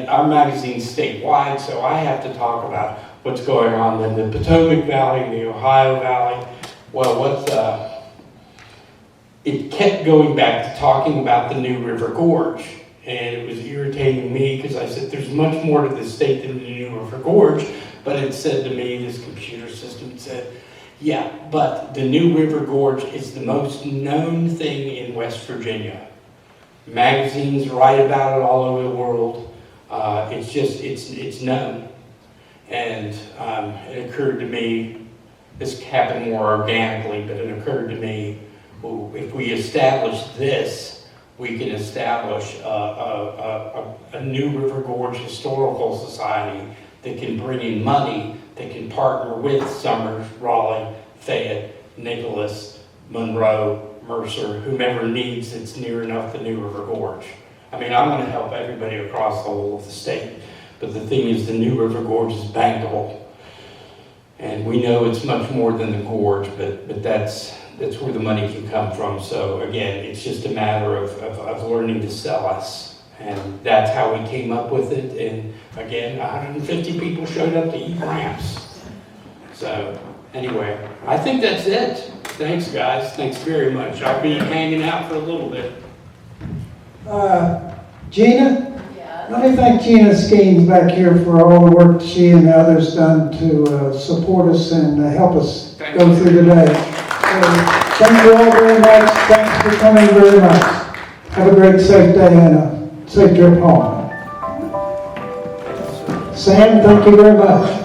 our magazine's statewide, so I have to talk about what's going on in the Potomac Valley, the Ohio Valley. Well, it kept going back to talking about the New River Gorge, and it was irritating me because I said there's much more to this state than the New River Gorge, but it said to me, this computer system said, yeah, but the New River Gorge is the most known thing in West Virginia. Magazines write about it all over the world. It's known. And it occurred to me, this happened more organically, but it occurred to me, well, if we establish this, we can establish a New River Gorge Historical Society that can bring in money, that can partner with Summers, Raleigh, Fayette, Nicholas, Monroe, Mercer, whomever needs it's near enough the New River Gorge. I mean, I'm going to help everybody across the whole of the state, but the thing is the New River Gorge is bankable. And we know it's much more than the gorge, but that's That's where the money can come from. So again, it's just a matter of learning to sell us. And that's how we came up with it. And again, 150 people showed up to eat ramps. So anyway, I think that's it. Thanks, guys. Thanks very much. I'll be hanging out for a little bit. Gina? Yeah. Let me thank Gina Skeens back here for all the work she and the others done to support us and help us Thank go you. through the day. So, thank you all very much. Thanks for coming very much. Have a great, safe day and a safe trip home. Sam, thank you very much.